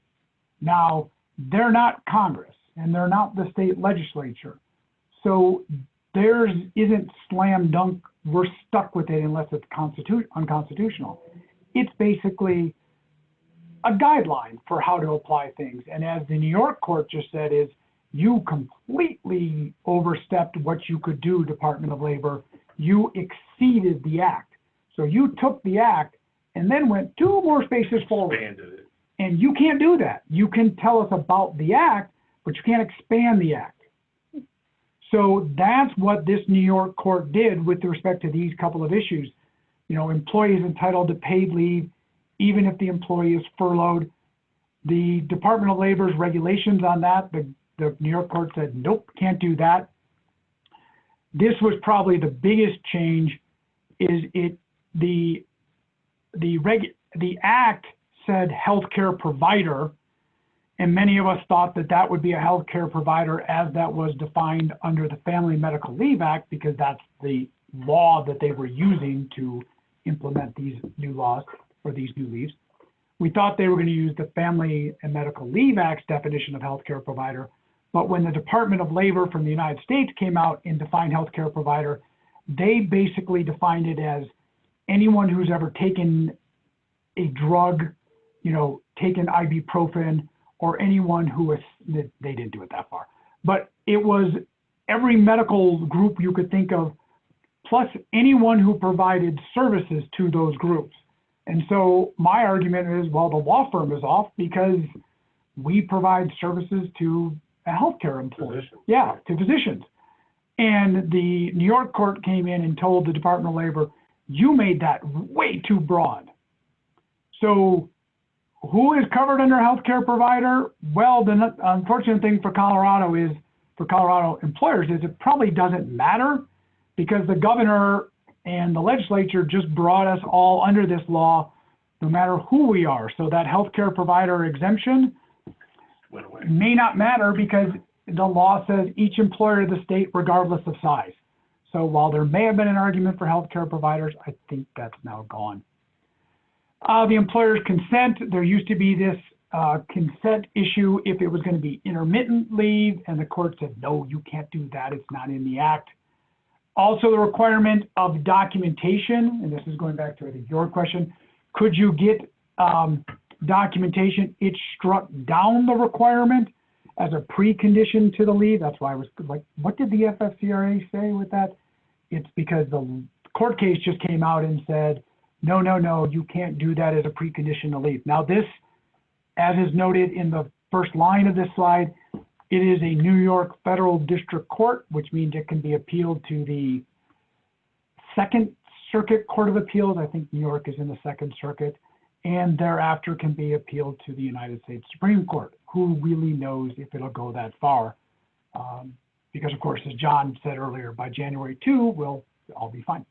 Now, they're not Congress and they're not the state legislature. So theirs isn't slam dunk, we're stuck with it unless it's unconstitutional. It's basically a guideline for how to apply things. And as the New York court just said, is you completely overstepped what you could do, Department of Labor. You exceeded the act. So you took the act and then went 2 more spaces forward. Expanded it. And you can't do that. You can tell us about the act, but you can't expand the act. So that's what this New York court did with respect to these couple of issues. You know, employees entitled to paid leave, even if the employee is furloughed. The Department of Labor's regulations on that, the New York court said, nope, can't do that. This was probably the biggest change. Is it the act said healthcare provider, and many of us thought that that would be a healthcare provider as that was defined under the Family Medical Leave Act, because that's the law that they were using to implement these new laws or these new leaves. We thought they were going to use the Family and Medical Leave Act's definition of healthcare provider, but when the Department of Labor from the United States came out and defined healthcare provider, they basically defined it as anyone who's ever taken a drug, you know, taken ibuprofen, or anyone who was, they didn't do it that far, but it was every medical group you could think of, plus anyone who provided services to those groups. And so my argument is, well, the law firm is off because we provide services to a healthcare employee. Physicians. Yeah, to physicians. And the New York court came in and told the Department of Labor, you made that way too broad. So who is covered under healthcare provider? Well, the unfortunate thing for Colorado employers is it probably doesn't matter, because the governor and the legislature just brought us all under this law, no matter who we are. So that healthcare provider exemption Went away. may not matter because the law says each employer of the state, regardless of size. So while there may have been an argument for healthcare providers, I think that's now gone. The employer's consent, there used to be this consent issue if it was going to be intermittent leave, and the court said, no, you can't do that. It's not in the act. Also, the requirement of documentation, and this is going back to, I think, your question, could you get documentation? It struck down the requirement as a precondition to the leave. That's why I was like, what did the FFCRA say with that? It's because the court case just came out and said, no, you can't do that as a precondition to leave. Now this, as is noted in the first line of this slide, it is a New York Federal District Court, which means it can be appealed to the Second Circuit Court of Appeals. I think New York is in the Second Circuit, and thereafter can be appealed to the United States Supreme Court. Who really knows if it'll go that far? Because of course, as John said earlier, by January 2, we'll all be fine.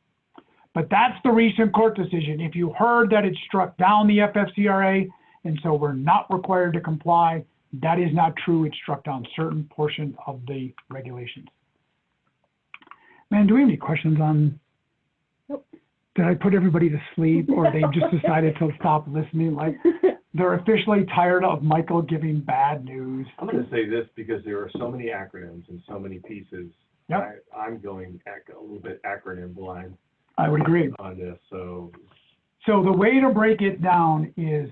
But that's the recent court decision. If you heard that it struck down the FFCRA, and so we're not required to comply, that is not true. It struck down certain portions of the regulations. Man, do we have any questions on? Nope. Did I put everybody to sleep, or they just decided to stop listening? Like they're officially tired of Michael giving bad news. I'm going to say this because there are so many acronyms and so many pieces. Yep. I'm going a little bit acronym blind. I would agree. On this, so the way to break it down is,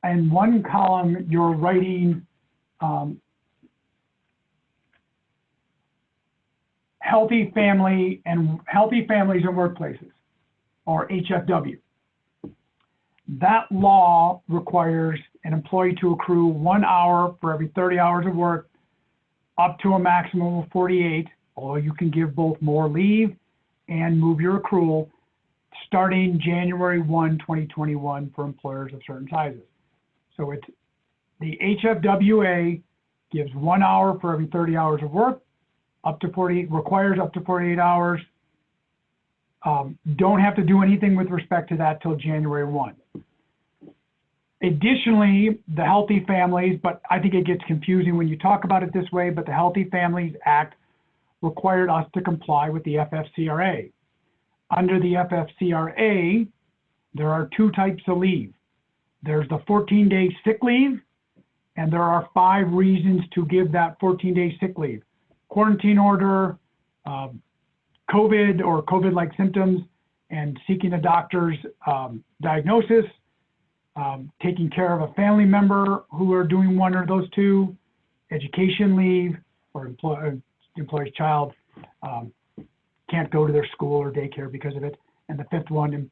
in one column, you're writing healthy families and workplaces. or HFW. That law requires an employee to accrue 1 hour for every 30 hours of work, up to a maximum of 48, although you can give both more leave and move your accrual starting January 1, 2021 for employers of certain sizes. So it's the HFWA gives 1 hour for every 30 hours of work, up to 48, requires up to 48 hours. Don't have to do anything with respect to that till January 1. Additionally, the Healthy Families, but I think it gets confusing when you talk about it this way, but the Healthy Families Act required us to comply with the FFCRA. Under the FFCRA, there are 2 types of leave. There's the 14-day sick leave, and there are 5 reasons to give that 14-day sick leave. Quarantine order, COVID or COVID-like symptoms, and seeking a doctor's diagnosis, taking care of a family member who are doing one of those 2, education leave, or employee's child can't go to their school or daycare because of it, and the 5th one,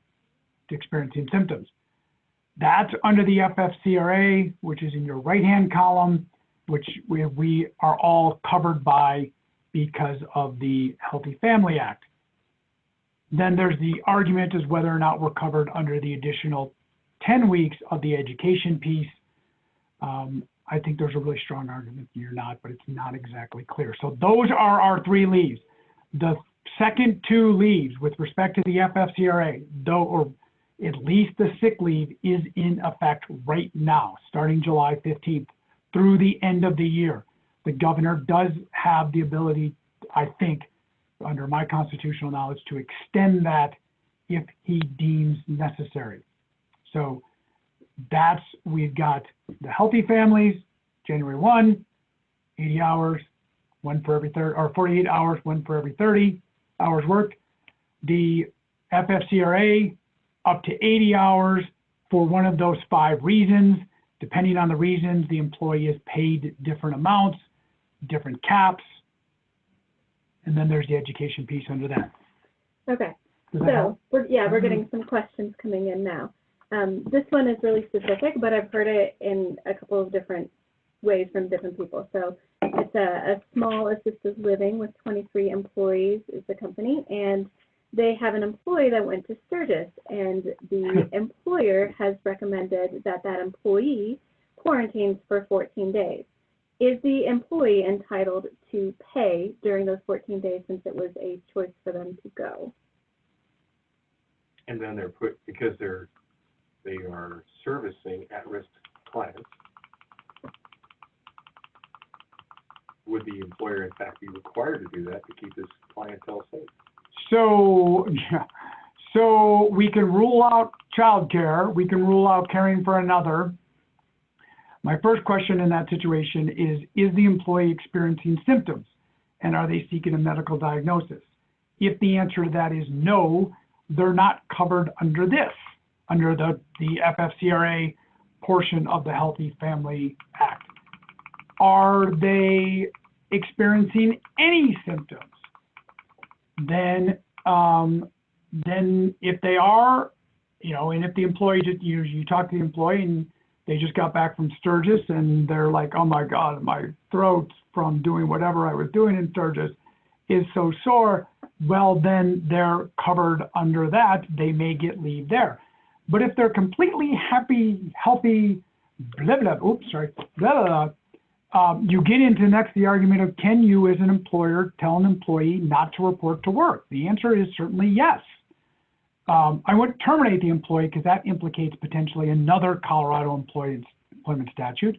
experiencing symptoms. That's under the FFCRA, which is in your right-hand column, which we are all covered by because of the Healthy Family Act. Then there's the argument as whether or not we're covered under the additional 10 weeks of the education piece. I think there's a really strong argument you're not, but it's not exactly clear. So those are our 3 leaves. The second 2 leaves with respect to the FFCRA, though, or at least the sick leave, is in effect right now, starting July 15th through the end of the year. The governor does have the ability, I think, under my constitutional knowledge, to extend that if he deems necessary. So that's, we've got the Healthy Families, January 1, 80 hours, 1 for every 30, or 48 hours, 1 for every 30 hours worked. The FFCRA, up to 80 hours for one of those 5 reasons. Depending on the reasons, the employee is paid different amounts, different caps. And then there's the education piece under that. Okay, Does that help? so we're getting some questions coming in now. This one is really specific, but I've heard it in a couple of different ways from different people. So it's a small assisted living with 23 employees is the company, and they have an employee that went to Sturgis, and the employer has recommended that that employee quarantines for 14 days. Is the employee entitled to pay during those 14 days since it was a choice for them to go? And then they're put, because they are servicing at-risk clients, would the employer in fact be required to do that to keep his clientele safe? So, yeah. So we can rule out childcare, we can rule out caring for another. My first question in that situation is the employee experiencing symptoms, and are they seeking a medical diagnosis? If the answer to that is no, they're not covered under this, under the FFCRA portion of the Healthy Family Act. Are they experiencing any symptoms? Then if they are, and if the employee, you talk to the employee and they just got back from Sturgis and they're like, oh my God, my throat from doing whatever I was doing in Sturgis is so sore, well, then they're covered under that. They may get leave there. But if they're completely happy, healthy, blah, blah, oops, sorry, blah, blah, blah, you get into next the argument of, can you as an employer tell an employee not to report to work? The answer is certainly yes. I wouldn't terminate the employee because that implicates potentially another Colorado employment statute.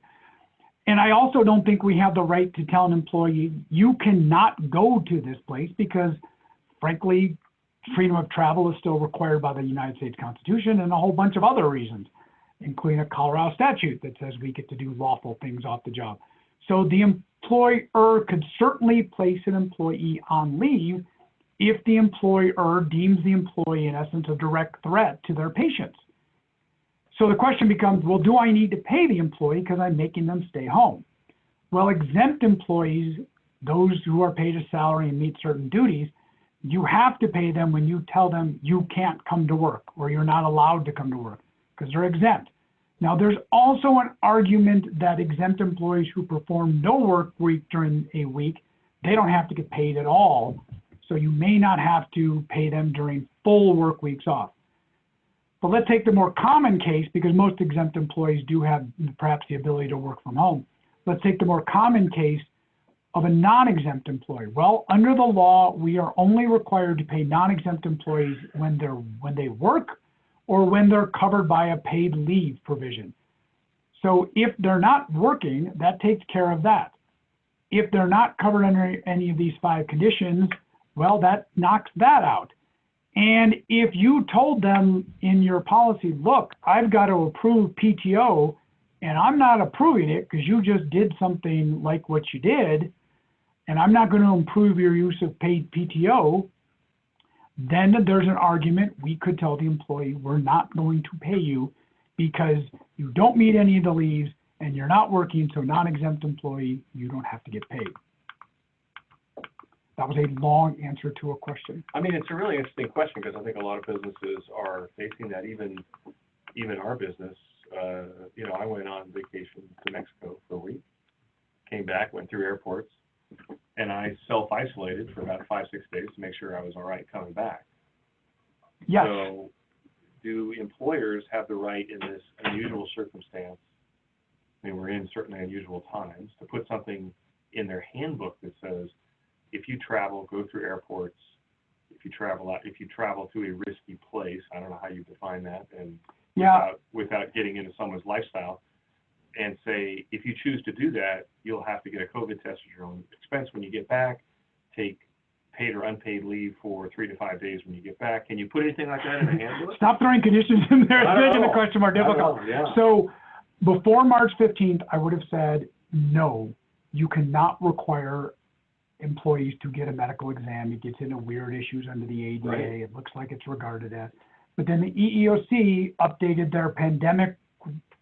And I also don't think we have the right to tell an employee, you cannot go to this place because, frankly, freedom of travel is still required by the United States Constitution and a whole bunch of other reasons, including a Colorado statute that says we get to do lawful things off the job. So the employer could certainly place an employee on leave if the employer deems the employee, in essence, a direct threat to their patients. So the question becomes, well, do I need to pay the employee because I'm making them stay home? Well, exempt employees, those who are paid a salary and meet certain duties, You have to pay them when you tell them you can't come to work or you're not allowed to come to work because they're exempt. Now, there's also an argument that exempt employees who perform no work week during a week, they don't have to get paid at all. So you may not have to pay them during full work weeks off. But let's take the more common case, because most exempt employees do have perhaps the ability to work from home. Let's take the more common case of a non-exempt employee. Well, under the law, we are only required to pay non-exempt employees when they work or when they're covered by a paid leave provision. So if they're not working, that takes care of that. If they're not covered under any of these 5 conditions, well, that knocks that out. And if you told them in your policy, look, I've got to approve PTO, and I'm not approving it because you just did something like what you did, and I'm not going to improve your use of paid PTO, then there's an argument. We could tell the employee, we're not going to pay you because you don't meet any of the leaves and you're not working, so non-exempt employee, you don't have to get paid. That was a long answer to a question. I mean, it's a really interesting question because I think a lot of businesses are facing that, even our business. You know, I went on vacation to Mexico for a week, came back, went through airports, and I self-isolated for about 5-6 days to make sure I was all right coming back. Yes. So do employers have the right in this unusual circumstance, I mean, we're in certainly unusual times, to put something in their handbook that says, if you travel, go through airports, if you travel to a risky place, I don't know how you define that, and without getting into someone's lifestyle, and say, if you choose to do that, you'll have to get a COVID test at your own expense when you get back, take paid or unpaid leave for 3 to 5 days when you get back. Can you put anything like that in the handbook? Stop throwing conditions in there. It's making the question more difficult. Yeah. So before March 15th, I would have said, no, you cannot require employees to get a medical exam. It gets into weird issues under the ADA. Right. It looks like it's regarded as. But then the EEOC updated their pandemic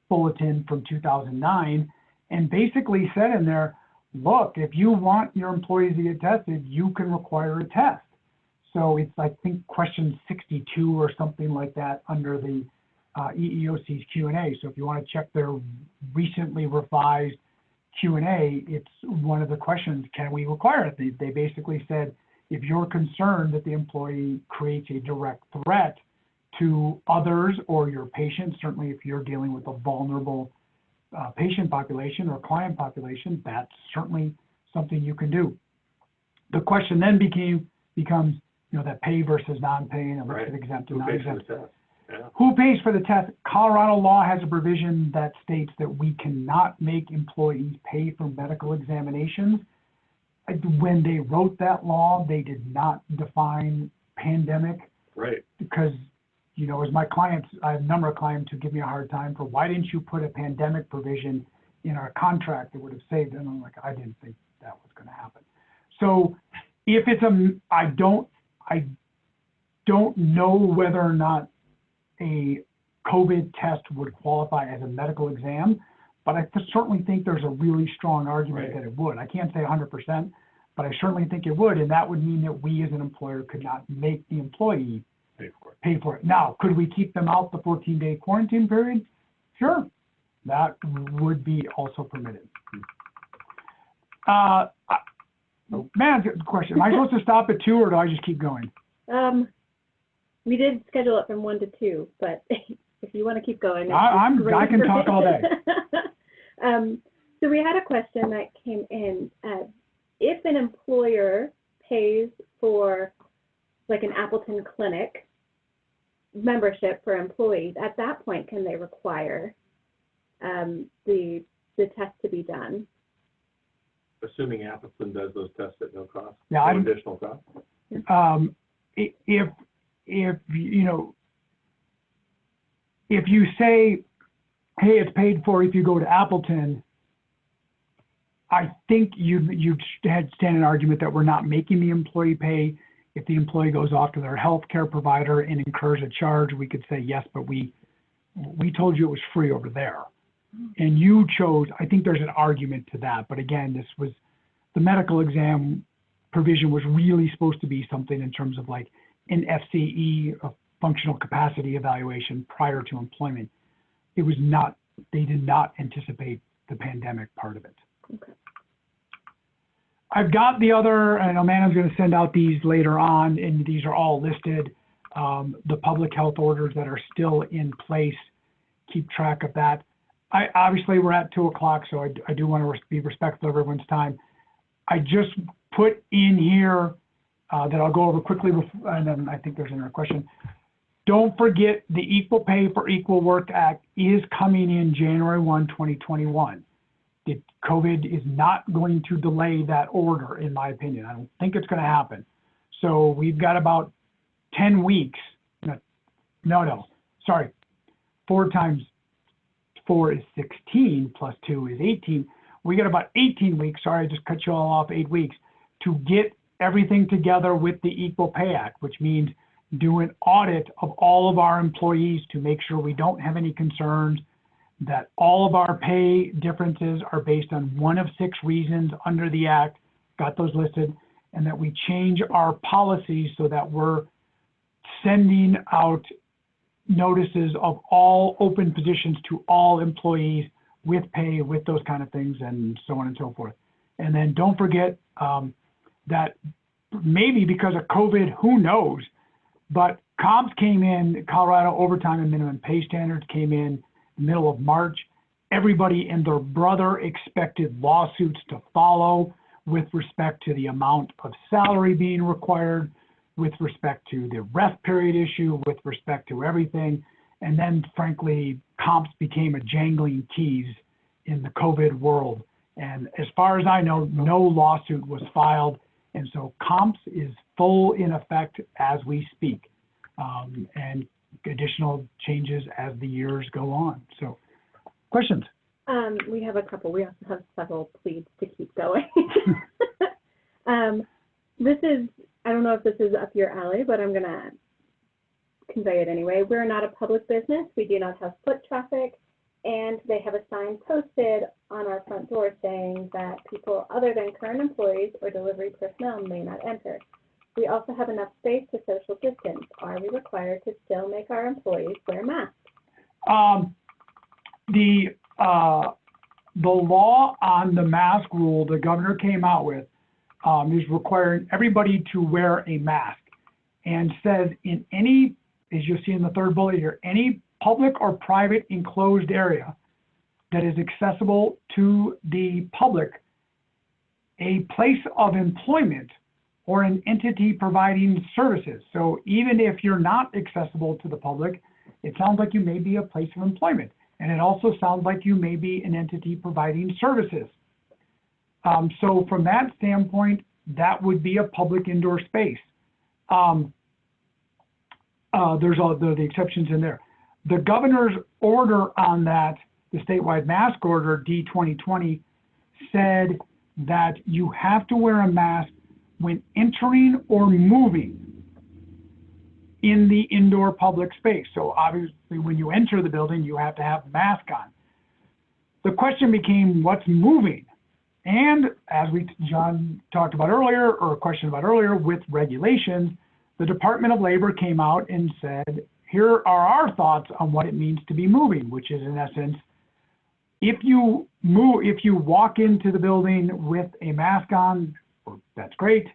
bulletin from 2009 and basically said in there, look, if you want your employees to get tested, you can require a test. So it's, I think, question 62 or something like that under the EEOC's Q&A. So if you want to check their recently revised Q&A, it's one of the questions, can we require it? They basically said, if you're concerned that the employee creates a direct threat to others or your patients, certainly if you're dealing with a vulnerable patient population or client population, that's certainly something you can do. The question then becomes, you know, that pay versus non-pay and what's exempt and non-exempt. Yeah. Who pays for the test? Colorado law has a provision that states that we cannot make employees pay for medical examinations. When they wrote that law, they did not define pandemic. Right. Because, you know, as my clients, I have a number of clients who give me a hard time for, why didn't you put a pandemic provision in our contract that would have saved them? I'm like, I didn't think that was going to happen. So if it's I don't know whether or not a COVID test would qualify as a medical exam, but I certainly think there's a really strong argument that it would. I can't say 100%, but I certainly think it would, and that would mean that we as an employer could not make the employee pay for it. Now, could we keep them out the 14-day quarantine period? Sure, that would be also permitted. Man, good question. Am I supposed to stop at 2 or do I just keep going? We did schedule it from 1 to 2, but if you want to keep going, I can talk all day. So we had a question that came in. If an employer pays for like an Appleton clinic membership for employees, at that point, can they require the test to be done? Assuming Appleton does those tests at no cost, yeah, no additional cost. If you know, if you say, hey, it's paid for if you go to Appleton, I think you'd stand an argument that we're not making the employee pay. If the employee goes off to their healthcare provider and incurs a charge, we could say, yes, but we told you it was free over there. And you chose, I think there's an argument to that. But again, this was the medical exam. provision was really supposed to be something in terms of like an FCE, a functional capacity evaluation prior to employment. It was not, they did not anticipate the pandemic part of it. Okay. I've got the other, and Amanda's going to send out these later on, and these are all listed. The public health orders that are still in place, keep track of that. Obviously, we're at 2 o'clock, so I do want to be respectful of everyone's time. I just put in here that I'll go over quickly, and then I think there's another question. Don't forget the Equal Pay for Equal Work Act is coming in January 1, 2021. COVID is not going to delay that order, in my opinion. I don't think it's going to happen. So we've got about 10 weeks. Sorry. 4 times 4 is 16, plus 2 is 18. We got about 18 weeks. Sorry, I just cut you all off 8 weeks to get everything together with the Equal Pay Act, which means do an audit of all of our employees to make sure we don't have any concerns, that all of our pay differences are based on one of 6 reasons under the Act, got those listed, and that we change our policies so that we're sending out notices of all open positions to all employees with pay, with those kind of things, and so on and so forth. And then don't forget that maybe because of COVID, who knows, but comps came in, Colorado overtime and minimum pay standards came in middle of March. Everybody and their brother expected lawsuits to follow with respect to the amount of salary being required, with respect to the rest period issue, with respect to everything. And then frankly, comps became a jangling keys in the COVID world. And as far as I know, no lawsuit was filed. And so comps is full in effect as we speak. And additional changes as the years go on. So, questions? We have a couple. We also have several pleas to keep going. This is, I don't know if this is up your alley, but I'm going to convey it anyway. We're not a public business. We do not have foot traffic, and they have a sign posted on our front door saying that people other than current employees or delivery personnel may not enter. We also have enough space to social distance. Are we required to still make our employees wear masks? The law on the mask rule the governor came out with is requiring everybody to wear a mask, and says in any, as you'll see in the third bullet here, any public or private enclosed area that is accessible to the public, a place of employment or an entity providing services. So even if you're not accessible to the public, it sounds like you may be a place of employment. And it also sounds like you may be an entity providing services. So from that standpoint, that would be a public indoor space. There's all the exceptions in there. The governor's order on that, the statewide mask order, D-2020, said that you have to wear a mask when entering or moving in the indoor public space. So obviously when you enter the building, you have to have a mask on. The question became, what's moving? And as John talked about earlier, or a question about earlier, with regulations, the Department of Labor came out and said, here are our thoughts on what it means to be moving, which is in essence, if you walk into the building with a mask on, that's great.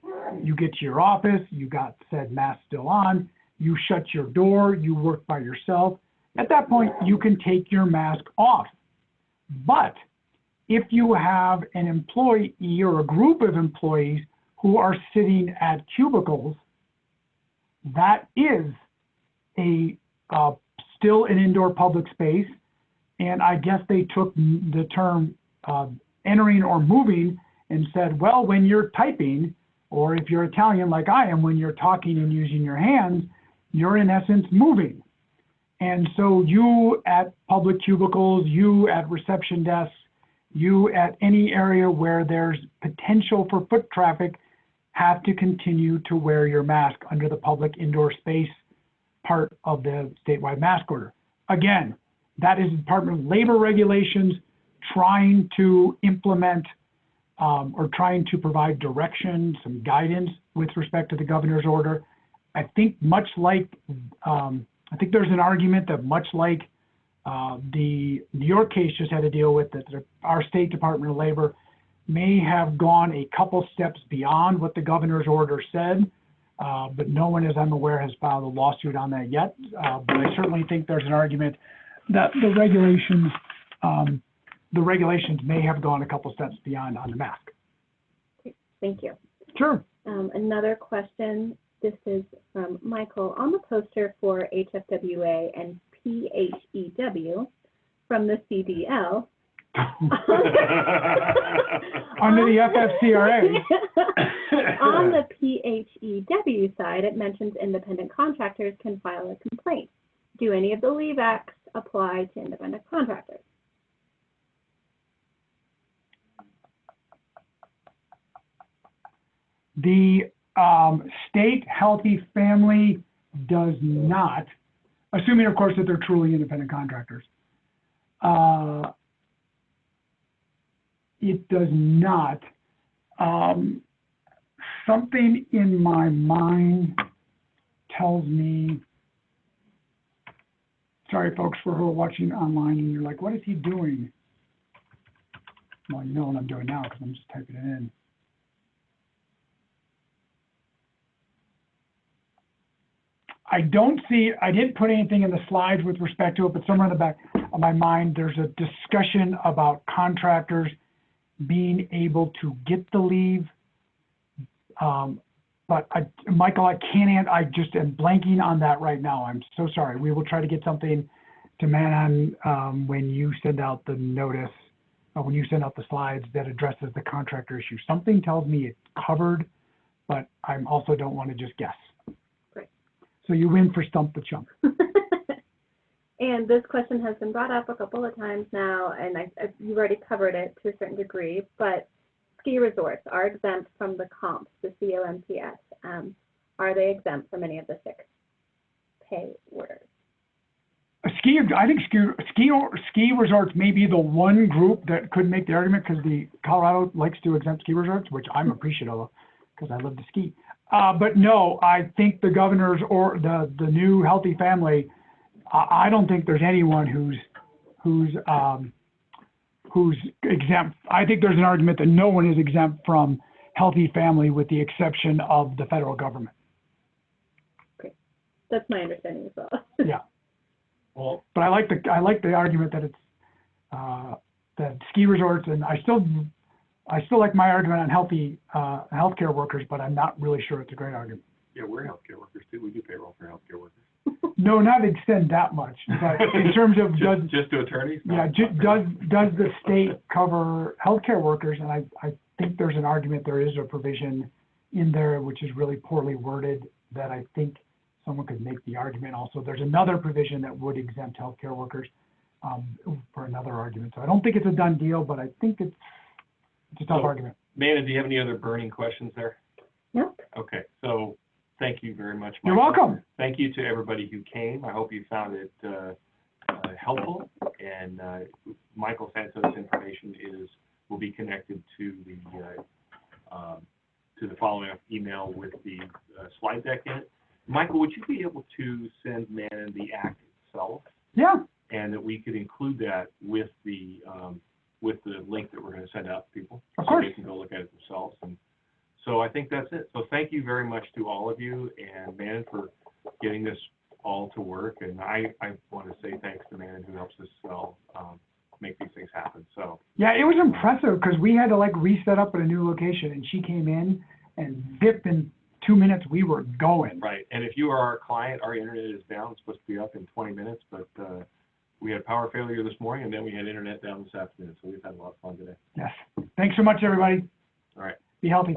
You get to your office, you got said mask still on, you shut your door, you work by yourself. At that point, you can take your mask off. But if you have an employee or a group of employees who are sitting at cubicles, that is still an indoor public space. And I guess they took the term entering or moving and said, well, when you're typing, or if you're Italian like I am, when you're talking and using your hands, you're in essence moving. And so you at public cubicles, you at reception desks, you at any area where there's potential for foot traffic have to continue to wear your mask under the public indoor space part of the statewide mask order. Again, that is Department of Labor regulations trying to implement or trying to provide direction, some guidance with respect to the governor's order. I think much like, I think there's an argument that much like the New York case just had to deal with, that our State Department of Labor may have gone a couple steps beyond what the governor's order said, but no one, as I'm aware, has filed a lawsuit on that yet. But I certainly think there's an argument that the regulations may have gone a couple steps beyond on the mask. Thank you. Sure. Another question, this is from Michael. On the poster for HFWA and PHEW from the CDL, under the FFCRA. on the PHEW side, it mentions independent contractors can file a complaint. Do any of the leave acts apply to independent contractors? The state healthy family does not, assuming of course that they're truly independent contractors. It does not. Something in my mind tells me, sorry folks for who are watching online and you're like, what is he doing? Well, you know what I'm doing now because I'm just typing it in. I don't see, I didn't put anything in the slides with respect to it, but somewhere in the back of my mind, there's a discussion about contractors being able to get the leave. But Michael, I can't, I just am blanking on that right now. I'm so sorry. We will try to get something to Manon when you send out the notice, when you send out the slides that addresses the contractor issue. Something tells me it's covered, but I also don't want to just guess. So you win for Stump the Chump. And this question has been brought up a couple of times now, and you've already covered it to a certain degree, but ski resorts are exempt from the comps, the COMPS. Are they exempt from any of the sick pay orders? I think ski resorts may be the one group that could make the argument because the Colorado likes to exempt ski resorts, which I'm appreciative of because I love to ski. But no, I think the governor's or the new healthy family, I don't think there's anyone who's exempt. I think there's an argument that no one is exempt from healthy family with the exception of the federal government. Okay, that's my understanding as well. Yeah. Well, but I like the argument that it's that ski resorts, and I still like my argument on healthy healthcare workers, but I'm not really sure it's a great argument. Yeah, we're healthcare workers too. We do payroll for healthcare workers. No, not extend that much, but in terms of just to attorneys? Yeah, does the state cover healthcare workers? And I think there's an argument there is a provision in there which is really poorly worded that I think someone could make the argument. Also, there's another provision that would exempt healthcare workers for another argument. So I don't think it's a done deal, but I think it's a tough argument. Amanda, do you have any other burning questions there? Nope. Okay, so thank you very much, Michael. You're welcome. Thank you to everybody who came. I hope you found it helpful. And Michael Santo's information will be connected to the following up email with the slide deck in it. Michael, would you be able to send Manon the act itself? Yeah. And that we could include that with the link that we're going to send out to people. Of course. So they can go look at it themselves. And so I think that's it. So thank you very much to all of you and Manon for getting this all to work. And I want to say thanks to Manon who helps us all make these things happen. So yeah, it was impressive because we had to like reset up at a new location, and she came in and zip in 2 minutes we were going. Right. And if you are our client, our internet is down. It's supposed to be up in 20 minutes, but we had power failure this morning, and then we had internet down this afternoon. So we've had a lot of fun today. Yes. Thanks so much, everybody. All right. Be healthy.